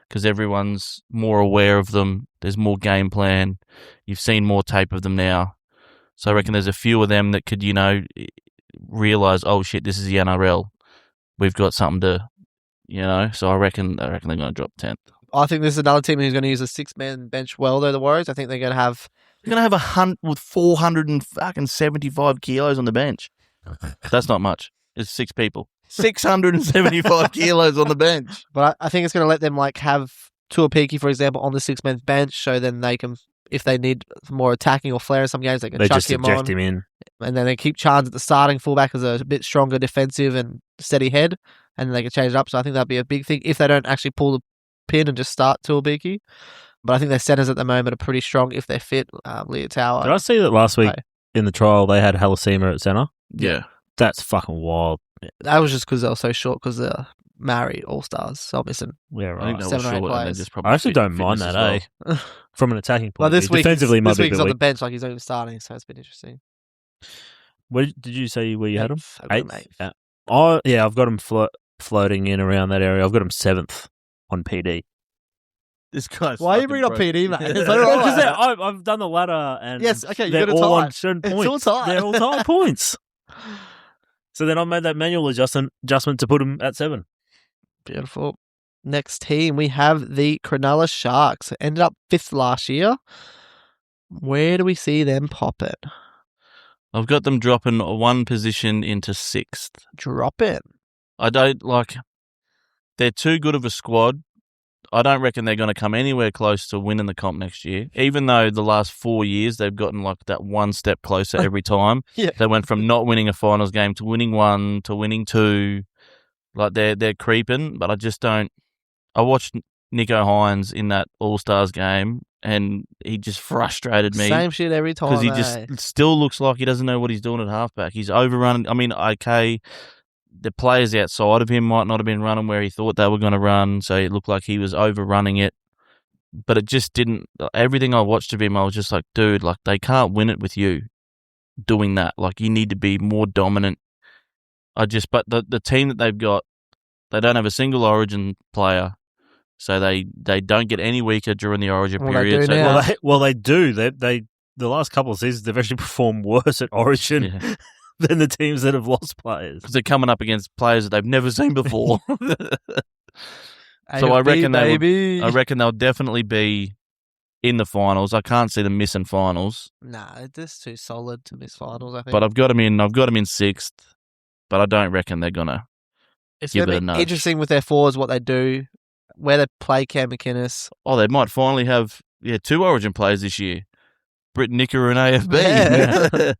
because everyone's more aware of them. There's more game plan. You've seen more tape of them now. So I reckon there's a few of them that could, realise, oh shit, this is the NRL. We've got something to, so I reckon they're going to drop 10th. I think this is another team who's going to use a 6-man bench well, though, the Warriors. I think they're going to have... They're going to have 100 with 475 kilos on the bench. That's not much. It's 6 people. 675 kilos on the bench. But I think it's going to let them have Tuapiki, for example, on the 6-man bench, so then they can, if they need more attacking or flair in some games, they can chuck him on. They just eject him in. And then they keep Chance at the starting fullback as a bit stronger defensive and steady head, and then they can change it up. So I think that'd be a big thing if they don't actually pull the pin and just start Tuapiki. But I think their centres at the moment are pretty strong if they're fit. Leotau. Did I see that last week in the trial they had Halasima at centre? Yeah. That's fucking wild. That was just because they were so short because they're married all-stars. So I'm missing right. I think they were 7 or 8 short, players. I actually don't mind that, From an attacking point of view. Defensively, this week he's on the bench, he's not even starting, so it's been interesting. Where did you say where you had him? 8th. Yeah. Oh, yeah, I've got him floating in around that area. I've got him 7th on PD. This guy's Why are you bringing up PD, mate? Because I've done the ladder, and yes, okay, you they're got it all tight. on certain points. It's all tight. They're all tight points. So then I made that manual adjustment to put them at 7. Beautiful. Next team, we have the Cronulla Sharks. Ended up 5th last year. Where do we see them popping? I've got them dropping 1 position into 6th. Dropping? I don't they're too good of a squad. I don't reckon they're going to come anywhere close to winning the comp next year, even though the last 4 years they've gotten that 1 step closer every time. Yeah. They went from not winning a finals game to winning 1 to winning 2. Like they're creeping, but I just don't. I watched Nico Hines in that All-Stars game, and he just frustrated me. Same shit every time. Because he just still looks like he doesn't know what he's doing at halfback. He's overrunning. I mean, okay, the players outside of him might not have been running where he thought they were going to run, so it looked like he was overrunning it. But it just didn't. Everything I watched of him, I was just like, dude, like they can't win it with you doing that. Like you need to be more dominant. But the team that they've got, they don't have a single Origin player, so they don't get any weaker during the Origin period. They do. They the last couple of seasons they've actually performed worse at Origin than the teams that have lost players because they're coming up against players that they've never seen before. So I reckon they'll definitely be in the finals. I can't see them missing finals. Nah, they're just too solid to miss finals, I think. But I've got them in 6th, but I don't reckon they're gonna. It's going to be interesting with their forwards, what they do, where they play Cam McInnes. Oh, they might finally have 2 Origin players this year. Britt Nicker and AFB. Yeah.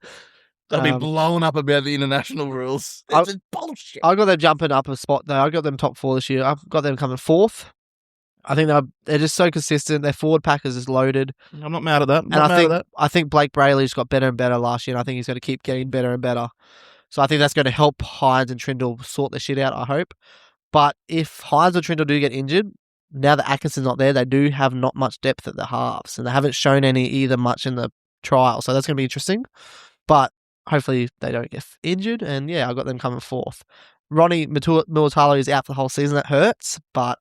They'll be blown up about the international rules. It's bullshit. I got them jumping up a spot, though. I got them top 4 this year. I've got them coming 4th. I think they're just so consistent. Their forward packers is loaded. I'm not mad at that. I think Blake Brayley's got better and better last year, and I think he's going to keep getting better and better. So I think that's going to help Hines and Trindle sort their shit out, I hope. But if Hines or Trindle do get injured, now that Atkinson's not there, they do have not much depth at the halves, and they haven't shown any either much in the trial. So that's going to be interesting. But hopefully they don't get injured, and I got them coming 4th. Ronnie Mulatalo is out for the whole season. That hurts, but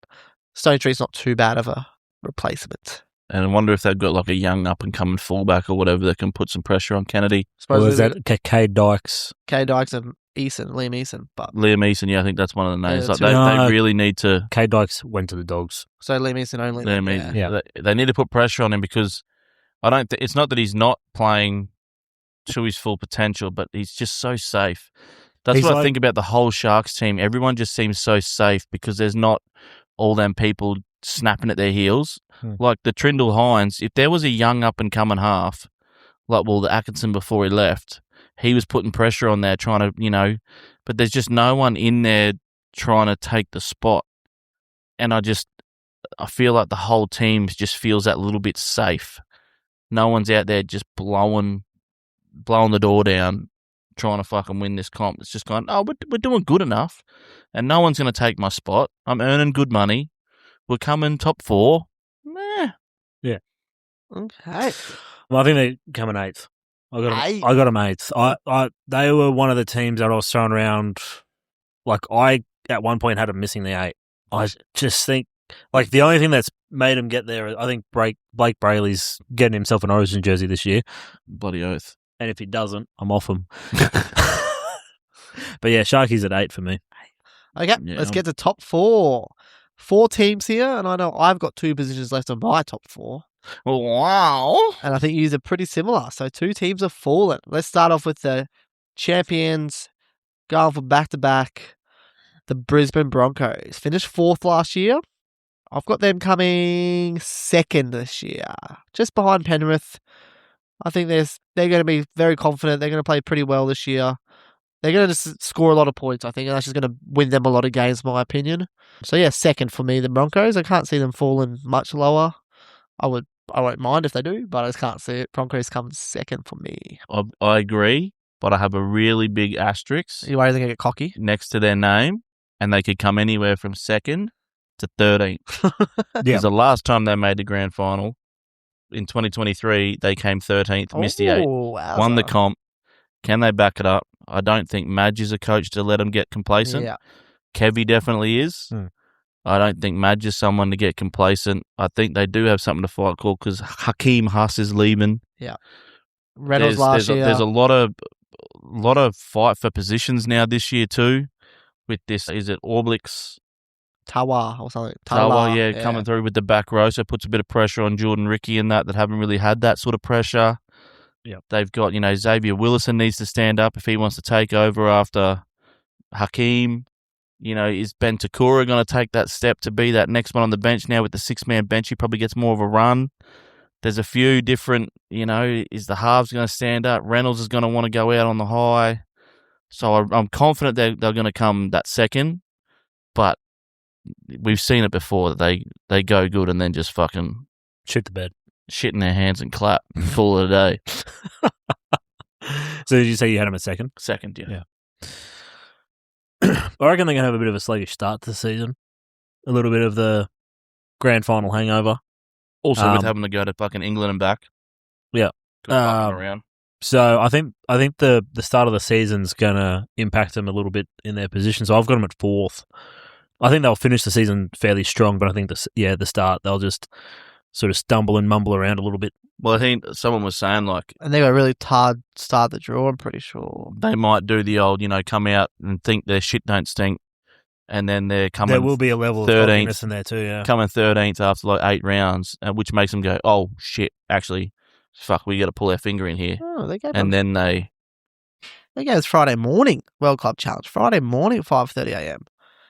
Stone Tree's not too bad of a replacement. And I wonder if they've got like a young up-and-coming fullback or whatever that can put some pressure on Kennedy. Or is that Kay Dykes? Kay Dykes and Liam Eason. But Liam Eason, yeah, I think that's one of the names. Yeah, Like, two- they really need to. K Dykes went to the Dogs. so Liam Eason only. then, Liam Eason, Yeah. they need to put pressure on him because I don't. It's not that he's not playing to his full potential, but he's just so safe. That's He's what I like- think about the whole Sharks team. Everyone just seems so safe because there's not all them people snapping at their heels. Like the Trindle Hines, if there was a young up-and-coming half, like, the Atkinson before he left, he was putting pressure on there trying to, but there's just no one in there trying to take the spot. And I feel like the whole team just feels that little bit safe. No one's out there just blowing the door down, trying to fucking win this comp. It's just going, oh, we're doing good enough, and no one's going to take my spot. I'm earning good money. We're coming top 4. Meh. Okay. Well, I think they're coming 8th. I Eighth? got them 8th. They were one of the teams that I was throwing around. Like, I, at one point, had them missing the 8. I just think, like, the only thing that's made him get there, I think Blake Brayley's getting himself an Origin jersey this year. Bloody oath. And if he doesn't, I'm off him. But yeah, Sharkies at 8 for me. Okay, Yeah, let's get to top 4. 4 teams here, and I know I've got 2 positions left on my top 4. Wow. And I think you are pretty similar. So 2 teams have fallen. Let's start off with the champions going for back-to-back. The Brisbane Broncos finished 4th last year. I've got them coming 2nd this year, just behind Penrith. I think they're going to be very confident. They're going to play pretty well this year. They're going to just score a lot of points, I think, and that's just going to win them a lot of games, in my opinion. So yeah, 2nd for me, the Broncos. I can't see them falling much lower. I won't mind if they do, but I just can't see it. Broncos come 2nd for me. I agree, but I have a really big asterisk You worry they're going to get cocky? next to their name, and they could come anywhere from 2nd to 13th. Because the last time they made the grand final, in 2023, they came 13th, missed the 8, wowza. won the comp. Can they back it up? I don't think Madge is a coach to let them get complacent. Yeah. Kevy definitely is. I don't think Madge is someone to get complacent. I think they do have something to fight for because Hakeem Huss is leaving. Reynolds last year. There's a lot of fight for positions now this year too. With this, is it Orblix? Tawa or something. Tawa, yeah, coming through with the back row, so it puts a bit of pressure on Jordan Ricky and that haven't really had that sort of pressure. Yep. They've got, Xavier Willison needs to stand up if he wants to take over after Hakeem. Is Ben Takura going to take that step to be that next one on the bench now with the 6-man bench? He probably gets more of a run. There's a few different, is the halves going to stand up? Reynolds is going to want to go out on the high. So I'm confident they're going to come that 2nd, but we've seen it before. They go good and then just fucking Shit the bed. shit in their hands and clap. Full of the day. So did you say you had them at 2nd? 2nd, yeah. I reckon they're going to have a bit of a sluggish start to the season. A little bit of the grand final hangover. Also with having to go to fucking England and back. Yeah. Around. So I think the start of the season's going to impact them a little bit in their position. So I've got them at 4th. I think they'll finish the season fairly strong, but I think the start they'll just sort of stumble and mumble around a little bit. Well, I think someone was saying, like, And they got a really hard start the draw, I'm pretty sure. they might do the old, come out and think their shit don't stink, and then they're coming. There will be a level of 13th. cockiness in there too, yeah. Coming 13th after like 8 rounds, which makes them go, oh shit, actually, fuck, we got to pull our finger in here, Oh, they gave and then they. us Friday morning World Club Challenge. Friday morning at 5:30 a.m.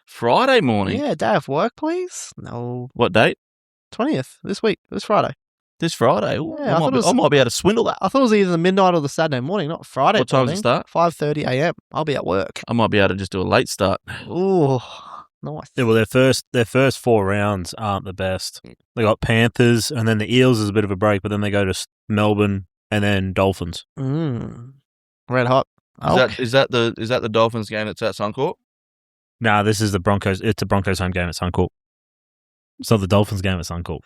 Friday morning. Yeah, day off work, please. No, What date? 20th this week. This Friday. This Friday. Ooh, Yeah, I might be able to swindle that. I thought it was either the midnight or the Saturday morning, not Friday. What time does it start? 5:30 a.m. I'll be at work. I might be able to just do a late start. Ooh, nice. Yeah, well, their first 4 rounds aren't the best. They got Panthers, and then the Eels is a bit of a break, but then they go to Melbourne and then Dolphins. Red hot. Is that the Dolphins game that's at Suncorp? Nah, this is the Broncos. It's a Broncos home game at Suncorp. It's not the Dolphins game at Suncorp.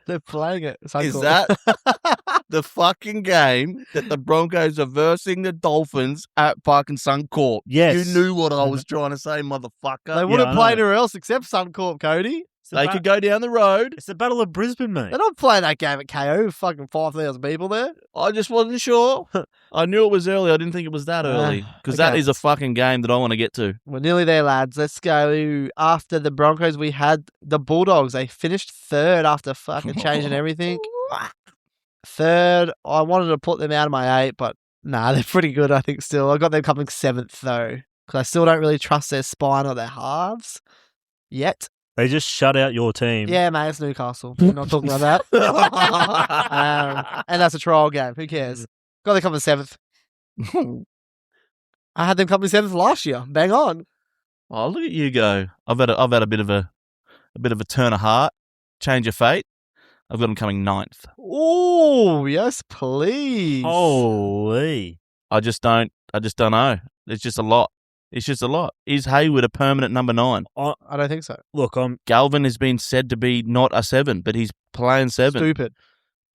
They're playing it. It's Is uncool. that the fucking game that the Broncos are versing the Dolphins at fucking Suncorp? Yes. You knew what I was trying to say, motherfucker. They wouldn't I play know. anywhere else except Suncorp, Cody. They could go down the road. It's the Battle of Brisbane, mate. They're not playing that game at KO with fucking 5,000 people there. I just wasn't sure. I knew it was early. I didn't think it was that early because that okay. is a fucking game that I want to get to. We're nearly there, lads. Let's go. After the Broncos, we had the Bulldogs. They finished third after fucking changing everything. Third, I wanted to put them out of my 8, but nah, they're pretty good, I think, still. I got them coming 7th, though, because I still don't really trust their spine or their halves yet. They just shut out your team. Yeah, mate, it's Newcastle. We're not talking about that. And that's a trial game. Who cares? Got them coming 7th. I had them coming 7th last year. Bang on. Oh, look at you go! I've had a bit of a turn of heart, change of fate. I've got them coming 9th. Oh, yes, please. Holy. I just don't know. It's just a lot. It's just a lot. Is Hayward a permanent number 9? I don't think so. Look, Galvin has been said to be not a 7, but he's playing 7. Stupid.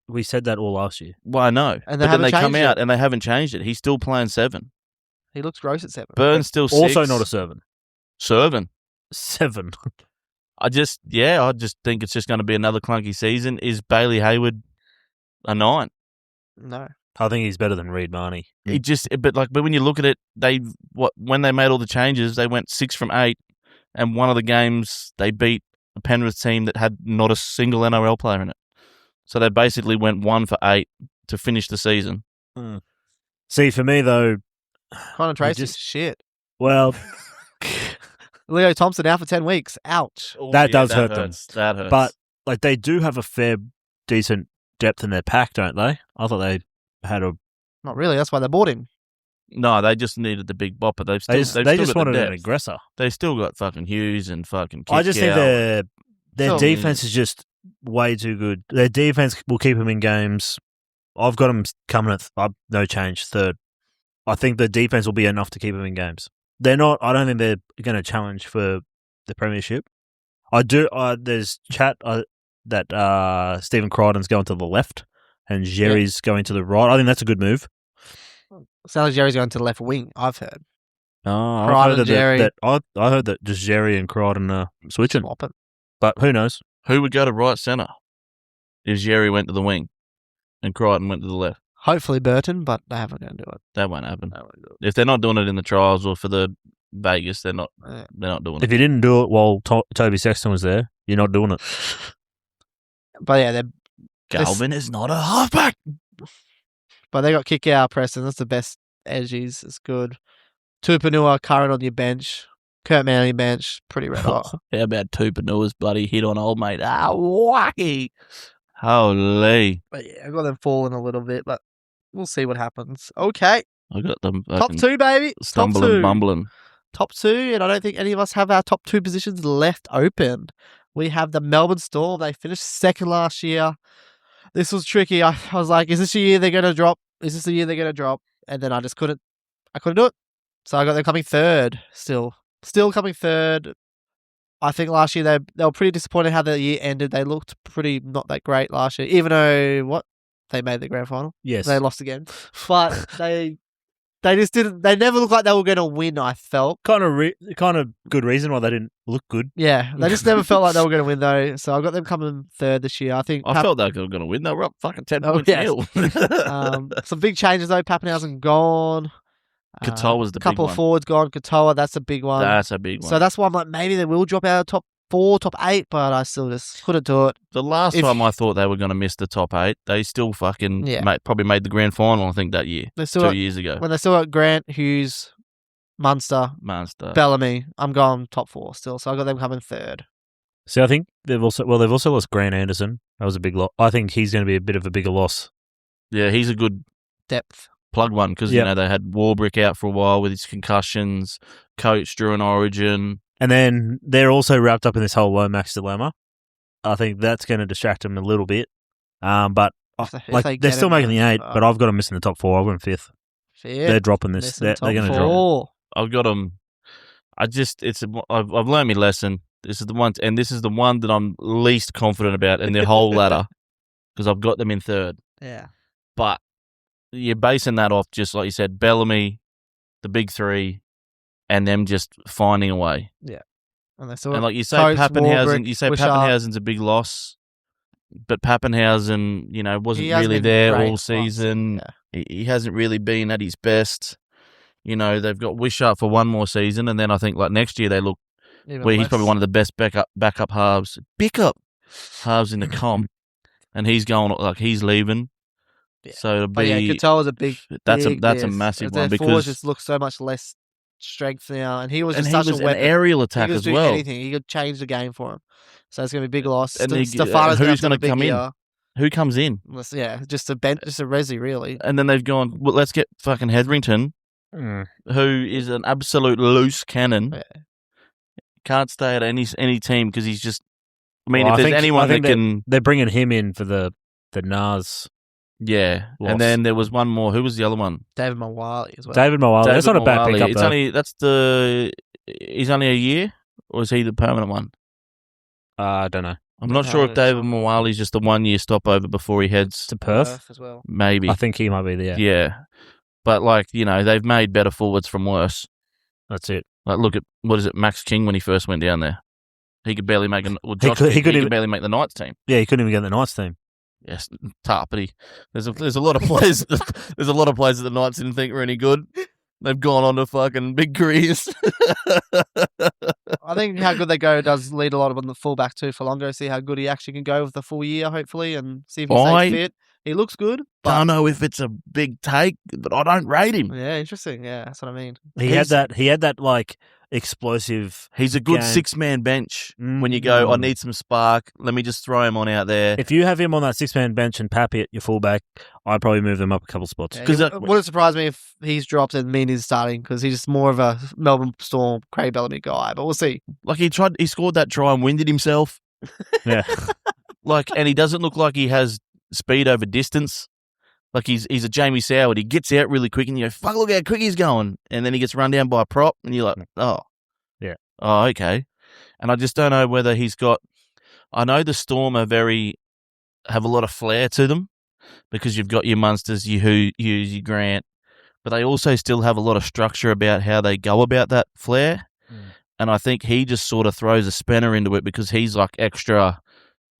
we said that all last year. Well, I know. And but then they come changed out it. and they haven't changed it. He's still playing 7. He looks gross at 7. Burns still 6. Also not a 7. Serving. 7. I just think it's just going to be another clunky season. Is Bailey Hayward a 9? No. I think he's better than Reid Marnie. But when you look at it, when they made all the changes, they went 6 from 8, and one of the games they beat a Penrith team that had not a single NRL player in it. So they basically went 1 for 8 to finish the season. See, for me though, Connor Tracy's shit. well, Leo Thompson out for 10 weeks. Ouch. That does hurt them. That hurts. But like they do have a fair, decent depth in their pack, don't they? I thought they had a. Not really. That's why they bought him. No, they just needed the big bopper. They've They still just got the wanted an depth. aggressor. They still got fucking Hughes and fucking Kikau. I just think their So- defense is just way too good. Their defense will keep them in games. I've got them coming at no change 3rd. I think the defense will be enough to keep them in games. They're not. I don't think they're going to challenge for the premiership. I do. There's chat that Stephen Crichton's going to the left and Jerry's going to the right. I think that's a good move. Sounds like Jerry's going to the left wing, I've heard. I Crichton, heard that, Jerry. I heard that just Jerry and Crichton are switching, Swapping. but who knows? Who would go to right centre if Jerry went to the wing and Crichton went to the left? Hopefully Burton, but they haven't going to do it. That won't happen. If they're not doing it in the trials or for the Vegas, they're not doing If it. you didn't do it while Toby Sexton was there, you're not doing it. But yeah, Galvin is not a halfback. they got kick out Preston. That's the best edgies. It's good. Tupanua, Curran on your bench. Kurt Manley bench. Pretty red hot. How about Tupanua's bloody hit on old mate? Ah, wacky. Holy. But yeah, I got them falling a little bit, but we'll see what happens. Okay. I got them Top 2, baby. stumbling, Top 2. bumbling. Top 2, and I don't think any of us have our top 2 positions left open. We have the Melbourne Storm. They finished 2nd last year. This was tricky. I was like, is this the year they're going to drop? Is this the year they're going to drop? And then I just couldn't do it. So I got them coming 3rd still. Still coming 3rd. I think last year they were pretty disappointed how the year ended. They looked pretty not that great last year, even though, they made the grand final. Yes. They lost again. But they just didn't, they never looked like they were going to win, I felt. Kind of good reason why they didn't look good. Yeah, they just never felt like they were going to win, though. So I got them coming 3rd this year. I think I felt like they were going to win. They were up fucking 10 Oh, points yes. nil. some big changes, though. Pappenhausen gone. Katoa's the big couple one. of forwards gone. Katoa, that's a big one. That's a big one. So that's why I'm like, maybe they will drop out of top 4, top 8, but I still just couldn't do it. The last time I thought they were going to miss the top 8, they still fucking probably made the grand final, I think, that year. They still 2 years ago. When they still got Grant, Hughes, Munster, Monster. Bellamy, I'm going top 4 still. So I got them coming 3rd. See, I think they've also lost Grant Anderson. That was a big loss. I think he's going to be a bit of a bigger loss. Yeah, he's a good Depth. plug one because, you know, they had Warbrick out for a while with his concussions, coach drew an Origin. And then they're also wrapped up in this whole Lomax dilemma. I think that's going to distract them a little bit. But If they they're get still it, making the 8, but I've got them missing the top 4. I've got them 5th. They're dropping this. They're going to drop. 4. I've got them. I've learned my lesson. This is the one, and this is the one that I'm least confident about in their whole ladder because I've got them in 3rd. Yeah. But you're basing that off, just like you said, Bellamy, the big 3, and them just finding a way. Yeah. And they saw And like you say, Coates, Pappenhausen. Warbrick, You say Wishart. Pappenhausen's a big loss, but Pappenhausen, wasn't He hasn't really been there great all last season. Yeah. He hasn't really been at his best. They've got Wishart for one more season, and then I think like next year they look Even where he's less. probably one of the best backup halves in the comp, and he's going like he's leaving. Yeah. So it'll But yeah, be Katoa's a big that's big a miss. massive Their one forwards because just look so much less strength now, and he was and just he such was a an weapon. aerial He attack could as do well. anything. He could change the game for him. So it's going to be a big loss. And Stefano's who's going to come big in? year. Who comes in? Yeah, just a resi really. And then they've gone, well, let's get fucking Hetherington, Mm. who is an absolute loose cannon. Yeah. Can't stay at any team because he's just. I mean, Well, if I there's think- anyone I think that can, They're bringing him in for the Nas. yeah. loss. And then there was one more. Who was the other one? David Mawali as well. David Moale. That's not a bad Mawali. pickup, It's though. he's only a year, or is he the permanent one? I don't know. I'm not sure if David Mawali's just a 1 year stopover before he heads To Perth? as well. maybe. I think he might be there. Yeah. But they've made better forwards from worse. That's it. Like, look at what is it, Max King when he first went down there. He could barely make He could barely make the Knights team. Yeah, he couldn't even get the Knights team. Yes, Tarpity. There's a lot of players. There's a lot of players that the Knights didn't think were any good. They've gone on to fucking big careers. I think how good they go does lead a lot of on the fullback too for Longo. See how good he actually can go with the full year, hopefully, and see if he stays fit. He looks good. But Don't know if it's a big take, but I don't rate him. yeah, interesting. Yeah, that's what I mean. He had that like explosive. He's a good game. 6-man bench. When you go, I Mm. need some spark. Let me just throw him on out there. If you have him on that 6-man bench and Pappy at your fullback, I'd probably move them up a couple spots. Yeah, 'Cause it wouldn't surprise me if he's dropped and Meany's starting because he's just more of a Melbourne Storm, Craig Bellamy guy. But we'll see. Like he scored that try and winded himself. Yeah. And he doesn't look like he has speed over distance. Like he's a Jamie Soward. He gets out really quick and you go, fuck, look how quick he's going. And then he gets run down by a prop and you're like, oh. Yeah. Oh, okay. And I just don't know whether he's got... I know the Storm have a lot of flair to them because you've got your Munsters, your Hughes, your Grant, but they also still have a lot of structure about how they go about that flair. And I think he just sort of throws a spanner into it because he's like extra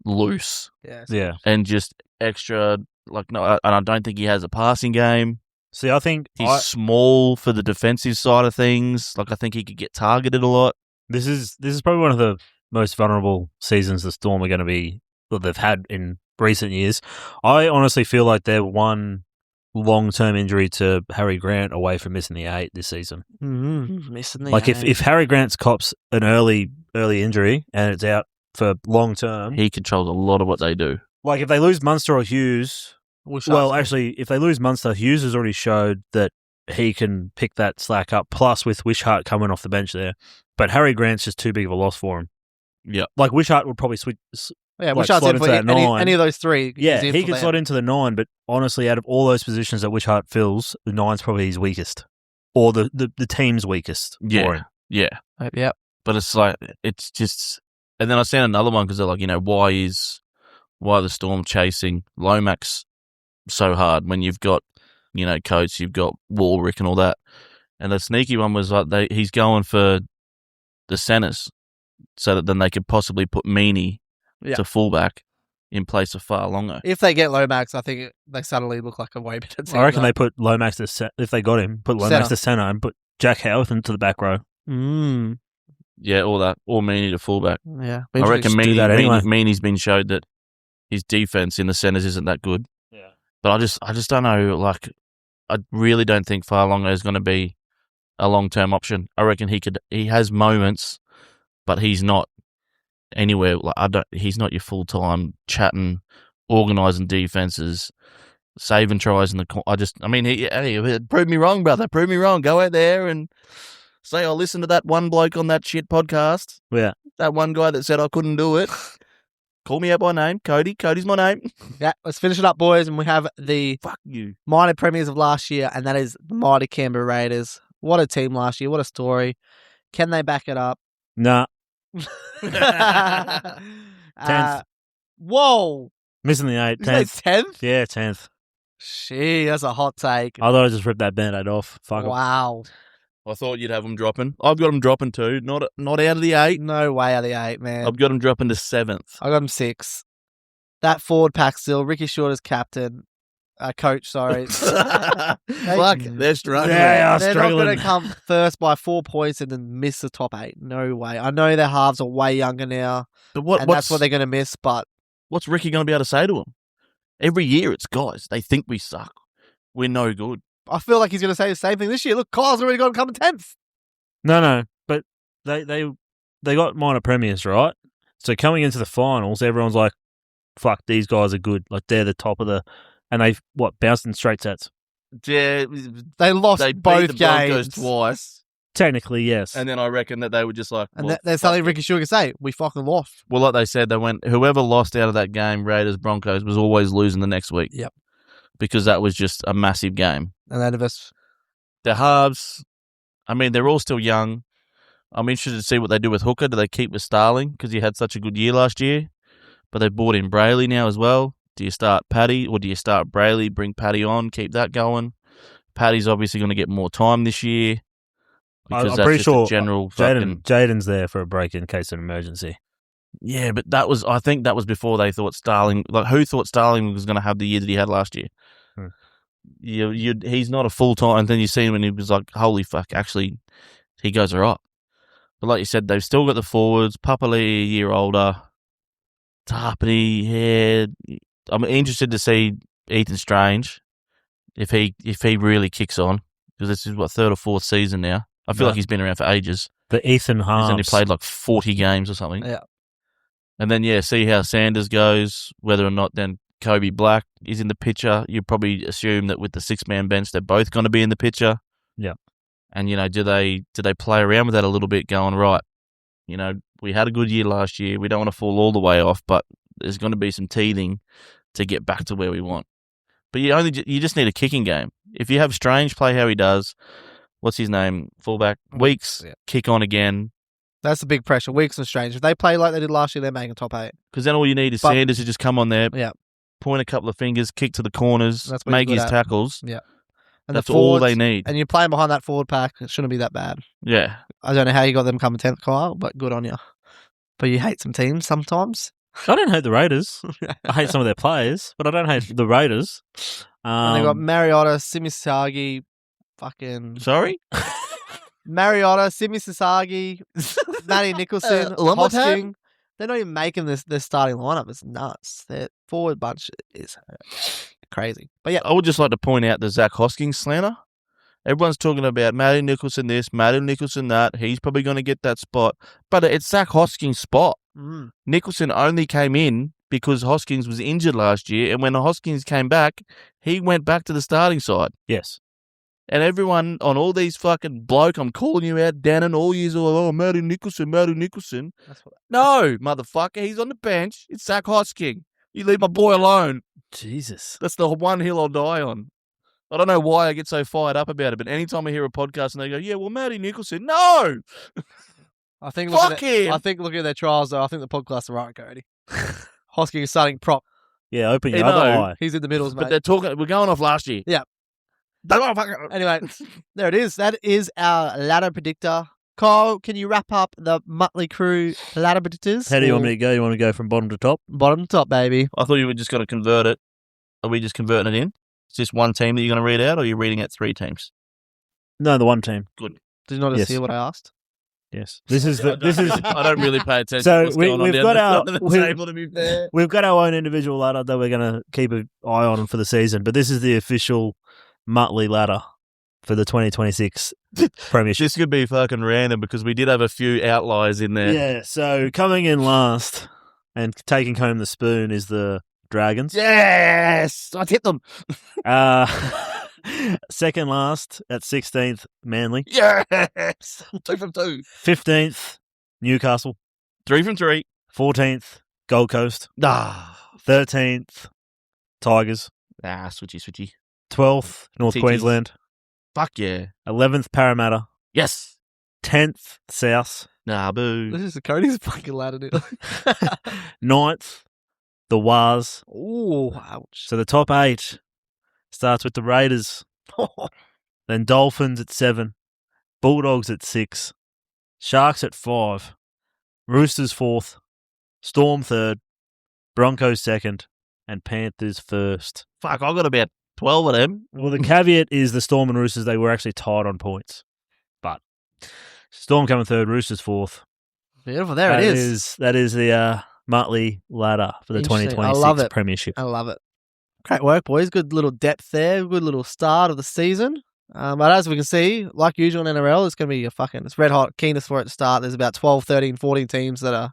loose Yeah. and just extra and I don't think he has a passing game. See, I think He's small for the defensive side of things. Like I think he could get targeted a lot. this is probably one of the most vulnerable seasons the Storm are going to be that they've had in recent years. I honestly feel like they're one long-term injury to Harry Grant away from missing the 8 this season. Missing the Like if Harry Grant's cops an early injury and it's out for long term, He controls a lot of what they do. like if they lose Munster or Hughes, actually, if they lose Munster, Hughes has already showed that he can pick that slack up. Plus, with Wishart coming off the bench there, but Harry Grant's just too big of a loss for him. Yeah, like Wishart would probably switch. Yeah, like, Wishart's slot in for into that 9. any of those three. Yeah, he's in he for could them. slot into the 9, but honestly, out of all those positions that Wishart fills, the 9's probably his weakest, or the team's weakest. For him. yeah. Yeah. But it's just, and then I seen another one because they're like, why the Storm chasing Lomax so hard when you've got, Coates, you've got Warbrick and all that. And the sneaky one was like he's going for the centres so that then they could possibly put Meany to fullback in place of Farlongo. If they get Lomax, I think they suddenly look like a way better team. I reckon they put Lomax if they got him, put Lomax Centre. to centre and put Jack Howarth into the back row. Yeah, all that. Or Meany to fullback. Yeah. I reckon do that anyway. Meany's been showed that his defense in the centres isn't that good. Yeah. But I just don't know. Like, I really don't think Farlongo is going to be a long-term option. I reckon he has moments, but he's not anywhere. Like, he's not your full-time chatting, organising defences, saving tries in the. Prove me wrong, brother. Prove me wrong. Go out there and say, I'll listen to that one bloke on that shit podcast. Yeah. That one guy that said I couldn't do it. Call me out by name. Cody. Cody's my name. Yeah, let's finish it up, boys. And we have the Fuck you. minor premiers of last year, and that is the mighty Canberra Raiders. What a team last year. What a story. Can they back it up? Nah. 10th. Whoa. Missing the 8. Is that 10th. 10th? Yeah, 10th. Gee, that's a hot take. I thought I just ripped that Band-Aid off. Fuck 'em. Wow. I thought you'd have them dropping. I've got them dropping too. Not out of the 8. No way out of the 8, man. I've got them dropping to 7th. I got him 6. That forward pack still. Ricky Short as captain. Coach, sorry. Fuck, they're struggling. Yeah, They're struggling. not going to come first by 4 points and then miss the top 8. No way. I know their halves are way younger now, But and that's what they're going to miss, but what's Ricky going to be able to say to them? Every year it's, guys, they think we suck. We're no good. I feel like he's going to say the same thing this year. Look, Kyle's already got him coming 10th. No, but they got minor premiers, right? So coming into the finals, everyone's like, fuck, these guys are good. Like, they're the top of the... And they bounced in straight sets. Yeah, They lost they beat both the Broncos games. twice. Technically, yes. And then I reckon that they were just like... And well, there's something Ricky Sugar say. We fucking lost. Well, like they said, they went, whoever lost out of that game, Raiders, Broncos, was always losing the next week. Yep. Because that was just a massive game. And none of us... The halves, I mean, they're all still young. I'm interested to see what they do with Hooker. Do they keep with Starling because he had such a good year last year? But they brought in Brayley now as well. Do you start Paddy or do you start Brayley, bring Paddy on, keep that going? Paddy's obviously going to get more time this year because I'm that's pretty just sure a general fucking... Jaden's there for a break in case of an emergency. Yeah, but I think that was before they thought Starling... Like, who thought Starling was going to have the year that he had last year? He's not a full-time... And then you see him and he was like, holy fuck, actually, he goes all right. But like you said, they've still got the forwards. Papali, a year older. Tarpany, yeah... I'm interested to see Ethan Strange if he really kicks on because this is 3rd or 4th season now. I feel like he's been around for ages. The Ethan He's Harms. only played like 40 games or something. Yeah. And then see how Sanders goes. Whether or not then Kobe Black is in the picture. You probably assume that with the 6-man bench, they're both going to be in the picture. Yeah. And do they play around with that a little bit, going right? We had a good year last year. We don't want to fall all the way off, but there's going to be some teething to get back to where we want. But you just need a kicking game. If you have Strange play how he does, what's his name? Fullback. Weeks, kick on again. That's the big pressure. Weeks and Strange. If they play like they did last year, they're making top 8. Because then all you need is Sanders to just come on there, point a couple of fingers, kick to the corners, make his tackles. Yeah. And that's all they need. And you're playing behind that forward pack. It shouldn't be that bad. Yeah. I don't know how you got them coming 10th, Kyle, but good on you. But you hate some teams sometimes. I don't hate the Raiders. I hate some of their players, but I don't hate the Raiders. And they got Mariota, Simisagi, fucking... Sorry? Mariota, Simisagi, Matty Nicholson, Hosking. They're not even making their starting lineup. It's nuts. Their forward bunch is crazy. But yeah. I would just like to point out the Zach Hoskins slander. Everyone's talking about Matty Nicholson this, Matty Nicholson that. He's probably going to get that spot. But it's Zach Hoskins' spot. Nicholson only came in because Hoskins was injured last year, and when Hoskins came back, he went back to the starting side. Yes. And everyone on all these fucking bloke, I'm calling you out, Dannon, all years, Matty Nicholson. No, motherfucker, he's on the bench. It's Zach Hoskins. You leave my boy alone. Jesus. That's the one hill I'll die on. I don't know why I get so fired up about it, but anytime I hear a podcast and they go, yeah, well, Matty Nicholson, no! I think Fuck him! I think looking at their trials, though, I think the podcast are right, Cody. Hoskins is starting prop. Yeah, open your other eye. He's in the middles, mate. But they're talking, we're going off last year. Yeah. Anyway, there it is. That is our ladder predictor. Kyle, can you wrap up the Muttlay Krew ladder predictors? How do you want me to go? You want to go from bottom to top? Bottom to top, baby. I thought you were just going to convert it. Are we just converting it in? Is this one team that you're going to read out, or are you reading out 3 teams? No, the one team. Good. Did you not just hear what I asked? Yes. This is. I don't really pay attention. So to what's going on we've got our table, to be fair. We've got our own individual ladder that we're going to keep an eye on for the season, but this is the official Muttlay ladder for the 2026 Premiership. This could be fucking random because we did have a few outliers in there. Yeah. So coming in last and taking home the spoon is the Dragons. Yes, I tipped them. Second last at 16th, Manly. Yes, 2 from 2. 15th, Newcastle. 3 from 3. 14th, Gold Coast. 13th, Tigers. Switchy. 12th, North TGs. Queensland. Fuck yeah. 11th, Parramatta. Yes. 10th, South. Boo. This is the Cody's fucking ladder. 9th, the Wars. Oh, ouch. So the top 8 starts with the Raiders, then Dolphins at 7, Bulldogs at 6, Sharks at 5, Roosters 4th, Storm 3rd, Broncos 2nd, and Panthers 1st. Fuck, I got about 12 of them. Well, the caveat is the Storm and Roosters, they were actually tied on points. But Storm coming 3rd, Roosters 4th. Beautiful. There it is. That is the Muttlay ladder for the Interesting. 2026 I love it. Premiership. I love it. Great work, boys. Good little depth there. Good little start of the season. But as we can see, like usual in NRL, it's going to be it's red hot. Keenest for it to start. There's about 12, 13, 14 teams that are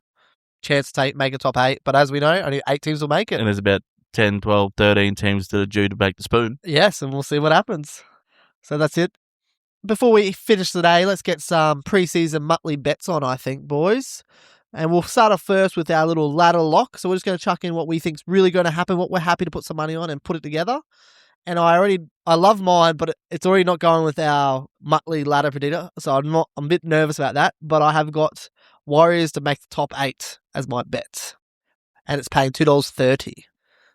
chance to make a top 8. But as we know, only 8 teams will make it. And there's about 10, 12, 13 teams that are due to break the spoon. Yes, and we'll see what happens. So that's it. Before we finish today, let's get some preseason Muttlay bets on, I think, boys. And we'll start off first with our little ladder lock. So we're just going to chuck in what we think's really going to happen, what we're happy to put some money on and put it together. And I love mine, but it's already not going with our Muttlay ladder predictor. So I'm a bit nervous about that. But I have got Warriors to make the top 8 as my bet. And it's paying $2.30.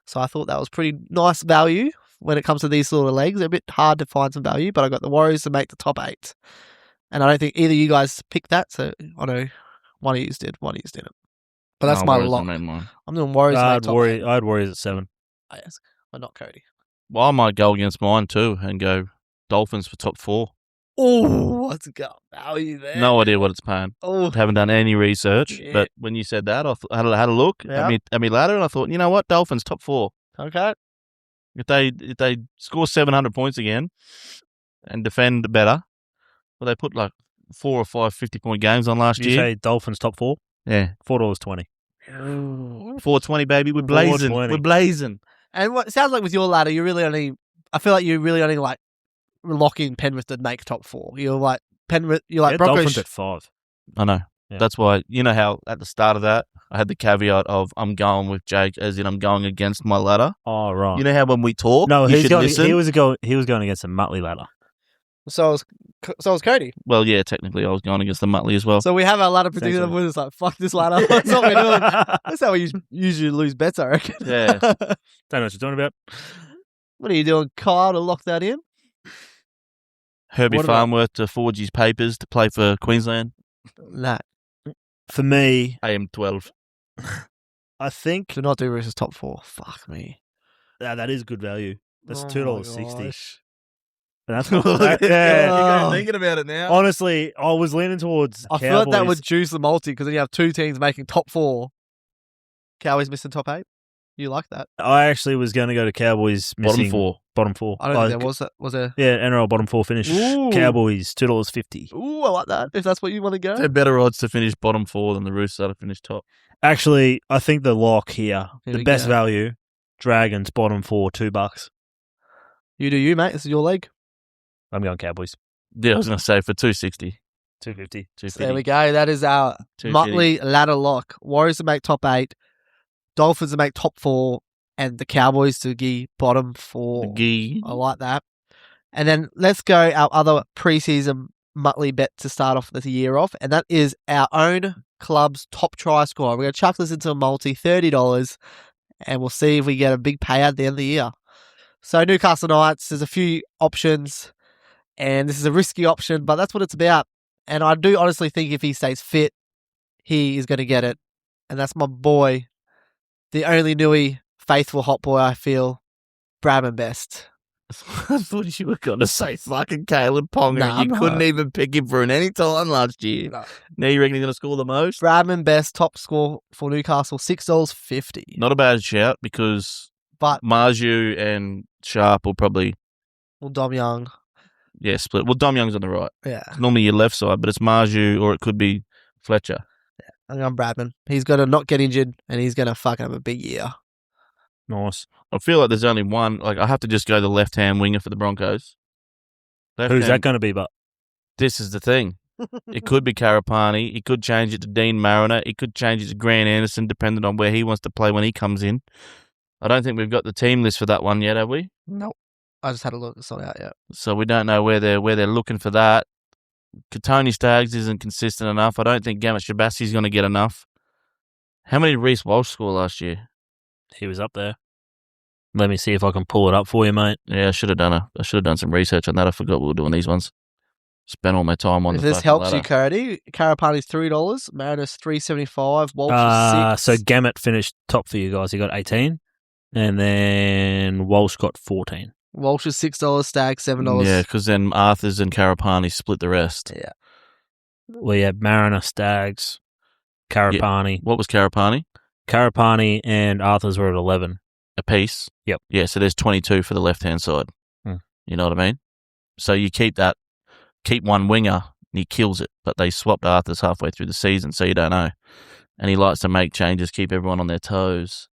So I thought that was pretty nice value when it comes to these sort of legs. They're a bit hard to find some value, but I got the Warriors to make the top 8. And I don't think either of you guys picked that. So I know one of you did, one of you didn't. But that's my Warriors lock. made mine. I'm doing Warriors. I had Warriors at 7. Oh, yes. But not Cody. Well, I might go against mine too and go Dolphins for top 4. Oh, let's go. Value there. No idea what it's paying. Oh, Haven't done any research, Yeah. but when you said that, I had a look Yeah. at me ladder, and I thought, you know what, Dolphins top 4. okay. If they score 700 points again and defend better, well, they put like 4 or 5 50-point games on last Did you year. say Dolphins top 4? Yeah, $4.20. 420, baby. We're blazing. 420. We're blazing. And what it sounds like with your ladder, I feel like you really only like locking Penrith to make top 4. You're like Penrith. You're like Broncos. Dolphins at 5. I know. Yeah. That's why, you know how at the start of that, I had the caveat of I'm going with Jake, as in I'm going against my ladder. Oh, right. You know how when we talk, No, you he should listen? was going against a Muttlay ladder. So was Cody. Well, yeah, technically I was going against the Muttley as well. So we have our ladder predictor. Thanks, We're just like, fuck this ladder. That's what we're doing. That's how we usually lose bets, I reckon. Yeah. Don't know what you're talking about. What are you doing, Kyle, to lock that in? Herbie What about- Farnworth to forge his papers to play for Queensland. Nah. For me, AM12. I think Do not do Roosters top 4. Fuck me. that is good value. That's Oh $2.60. my gosh. And that's Oh. Thinking about it now. Honestly, I was leaning towards I Cowboys. feel like that would juice the multi because then you have 2 teams making top 4. Cowboys missing top 8. You like that? I actually was going to go to Cowboys missing Bottom 4. I don't think there was that. Was there? Yeah, NRL bottom 4 finish. Ooh. Cowboys $2.50. Ooh, I like that. If that's what you want to go. They're better odds to finish bottom 4 than the Roosters are to finish top. Actually, I think the lock here, Here the we best go. value, Dragons bottom 4, $2. You do you, mate. This is your leg. I'm going Cowboys. Yeah, I was going to say for 260. 250. 250. So there we go. That is our 250. Muttlay ladder lock. Warriors to make top 8. Dolphins to make top 4. And the Cowboys to be bottom 4. Gee. I like that. And then let's go our other preseason Muttlay bet to start off this year off. And that is our own club's top try scorer. We're going to chuck this into a multi, $30. And we'll see if we get a big payout at the end of the year. So Newcastle Knights, there's a few options. And this is a risky option, but that's what it's about. And I do honestly think if he stays fit, he is going to get it. And that's my boy, the only Nui faithful hot boy, I feel, Bradman Best. I thought you were going to say fucking Caleb Ponga. Nah, you no. couldn't even pick him for an any time last year. No. Now you reckon he's going to score the most? Bradman Best, top score for Newcastle, $6.50. Not a bad shout because But, Marju and Sharp will probably, well, Dom Young, split. Well, Dom Young's on the right. yeah. Normally your left side, but it's Marju or it could be Fletcher. I'm going Bradman. He's going to not get injured, and he's going to fucking have a big year. Nice. I feel like there's only one. Like I have to just go the left-hand winger for the Broncos. Who's that going to be, but? This is the thing. It could be Karapani. He could change it to Dean Mariner. He could change it to Grant Anderson, depending on where he wants to play when he comes in. I don't think we've got the team list for that one yet, have we? Nope. I just had a look. It's not out yet. So we don't know where they're looking for that. Tony Staggs isn't consistent enough. I don't think Gamut Shabassi's going to get enough. How many did Reece Walsh score last year? He was up there. Let me see if I can pull it up for you, mate. Yeah, I should have done some research on that. I forgot we were doing these ones. spend all my time on If the this fucking helps ladder. you, Cody, Karapani's $3, Mariners $3.75, Walsh is $6. So Gamet finished top for you guys. He got 18, and then Walsh got 14. Walsh is $6, Stag $7. Yeah, because then Arthurs and Karapani split the rest. Yeah. We had Mariner, Stags, Karapani. What was Karapani? Karapani and Arthurs were at 11. A piece? Yep. Yeah, so there's 22 for the left-hand side. You know what I mean? So you keep one winger, and he kills it, but they swapped Arthurs halfway through the season, so you don't know. And he likes to make changes, keep everyone on their toes.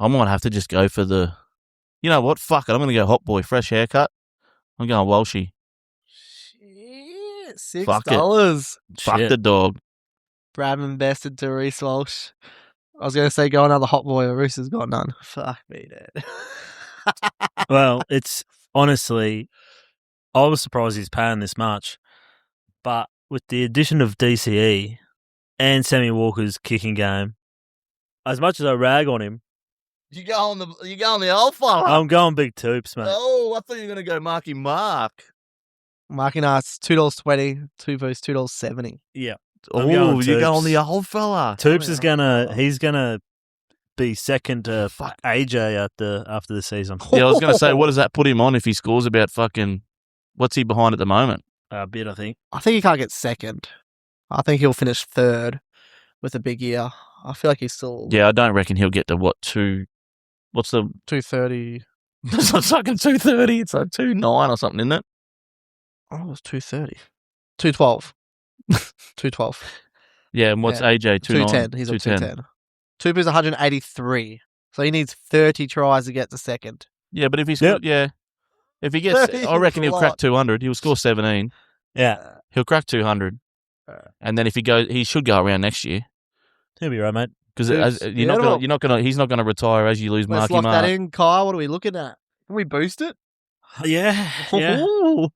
I might have to just go for the... You know what? Fuck it. I'm going to go hot boy, fresh haircut. I'm going Walshy. Shit, Fuck it. $6. Fuck Shit. the dog. Bradman bested to Reece Walsh. I was going to say go another hot boy, but Reece has got none. Fuck me, dude. Well, it's honestly, I was surprised he's paying this much, but with the addition of DCE and Sammy Walker's kicking game, as much as I rag on him, You go on the old fella. I'm going big toops, mate. Oh, I thought you were going to go Marky Mark. Marking us $2.20, two boosts $2.70. Yeah, Oh, I'm going you go Toops. on the old fella. Toops is he's gonna be second to AJ after the season. Yeah, I was going to say, what does that put him on if he scores about fucking... What's he behind at the moment? A bit, I think. I think he can't get second. I think he'll finish third with a big year. I feel like he's still Yeah, I don't reckon he'll get to what's the... 230. It's not fucking 230. It's like 29 or something, isn't it? Oh, it was 230. 212. 212. Yeah, and what's Yeah. AJ? 210. He's on 210. Tupu's 183. So he needs 30 tries to get to second. Yeah, but if he's if he gets, I reckon he'll crack 200. He'll score 17. Yeah, He'll crack 200, and then if he should go around next year he'll be right, mate. because Dude, he's not gonna retire as you lose Let's Marky lock Mark. that in, Kyle. What are we looking at? Can we boost it? Yeah. Ooh.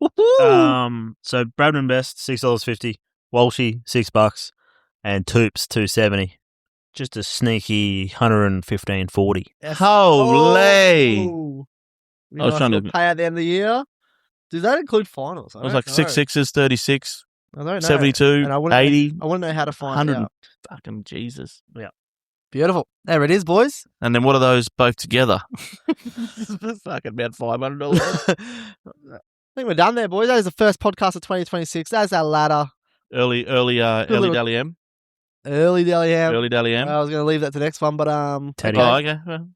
So Bradman Best $6.50, Walshy $6, and Toops $2.70. Just a sneaky 115.40. Holy! Oh. I was trying to- pay at the end of the year. Does that include finals? It was like 6 6s, 36, I don't know. 72, And I wouldn't 80, I want to know how to find 100. out. Fucking Jesus. Beautiful. There it is, boys. And then what are those both together? Fucking about $500. I think we're done there, boys. That is the first podcast of 2026. That's our ladder. Early Dally M. Early Dally M. Early Dally M. I was going to leave that to next one, but Teddy. Oh, okay. Well,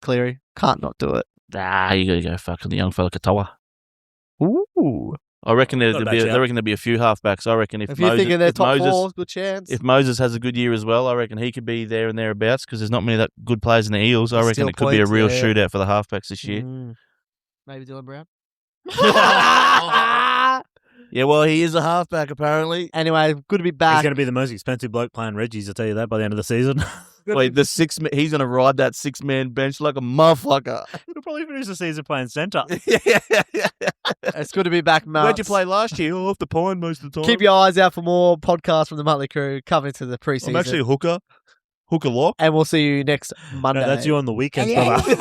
Cleary can't not do it. you gotta go fucking the young fella Katoa. Ooh. I reckon Not a bad shout. there'll be a few halfbacks. I reckon If you're thinking they're if top Moses, four, good chance. if Moses has a good year as well, I reckon he could be there and thereabouts because there's not many that good players in the Eels. I reckon Steal it could be a points, real yeah. shootout for the halfbacks this year. Maybe Dylan Brown. Yeah, well, he is a halfback apparently. Anyway, good to be He's back. going to be the most expensive bloke playing Reggie's, I'll tell you that, by the end of the season. Wait, he's gonna ride that 6-man bench like a motherfucker. He'll probably finish the season playing centre. It's good to be back, Mount. Where'd you play last year? Off the pine most of the time. Keep your eyes out for more podcasts from the Muttlay Krew coming to the preseason. I'm actually a hooker lock. And we'll see you next Monday. No, that's you on the weekends, brother.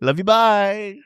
Love you, bye.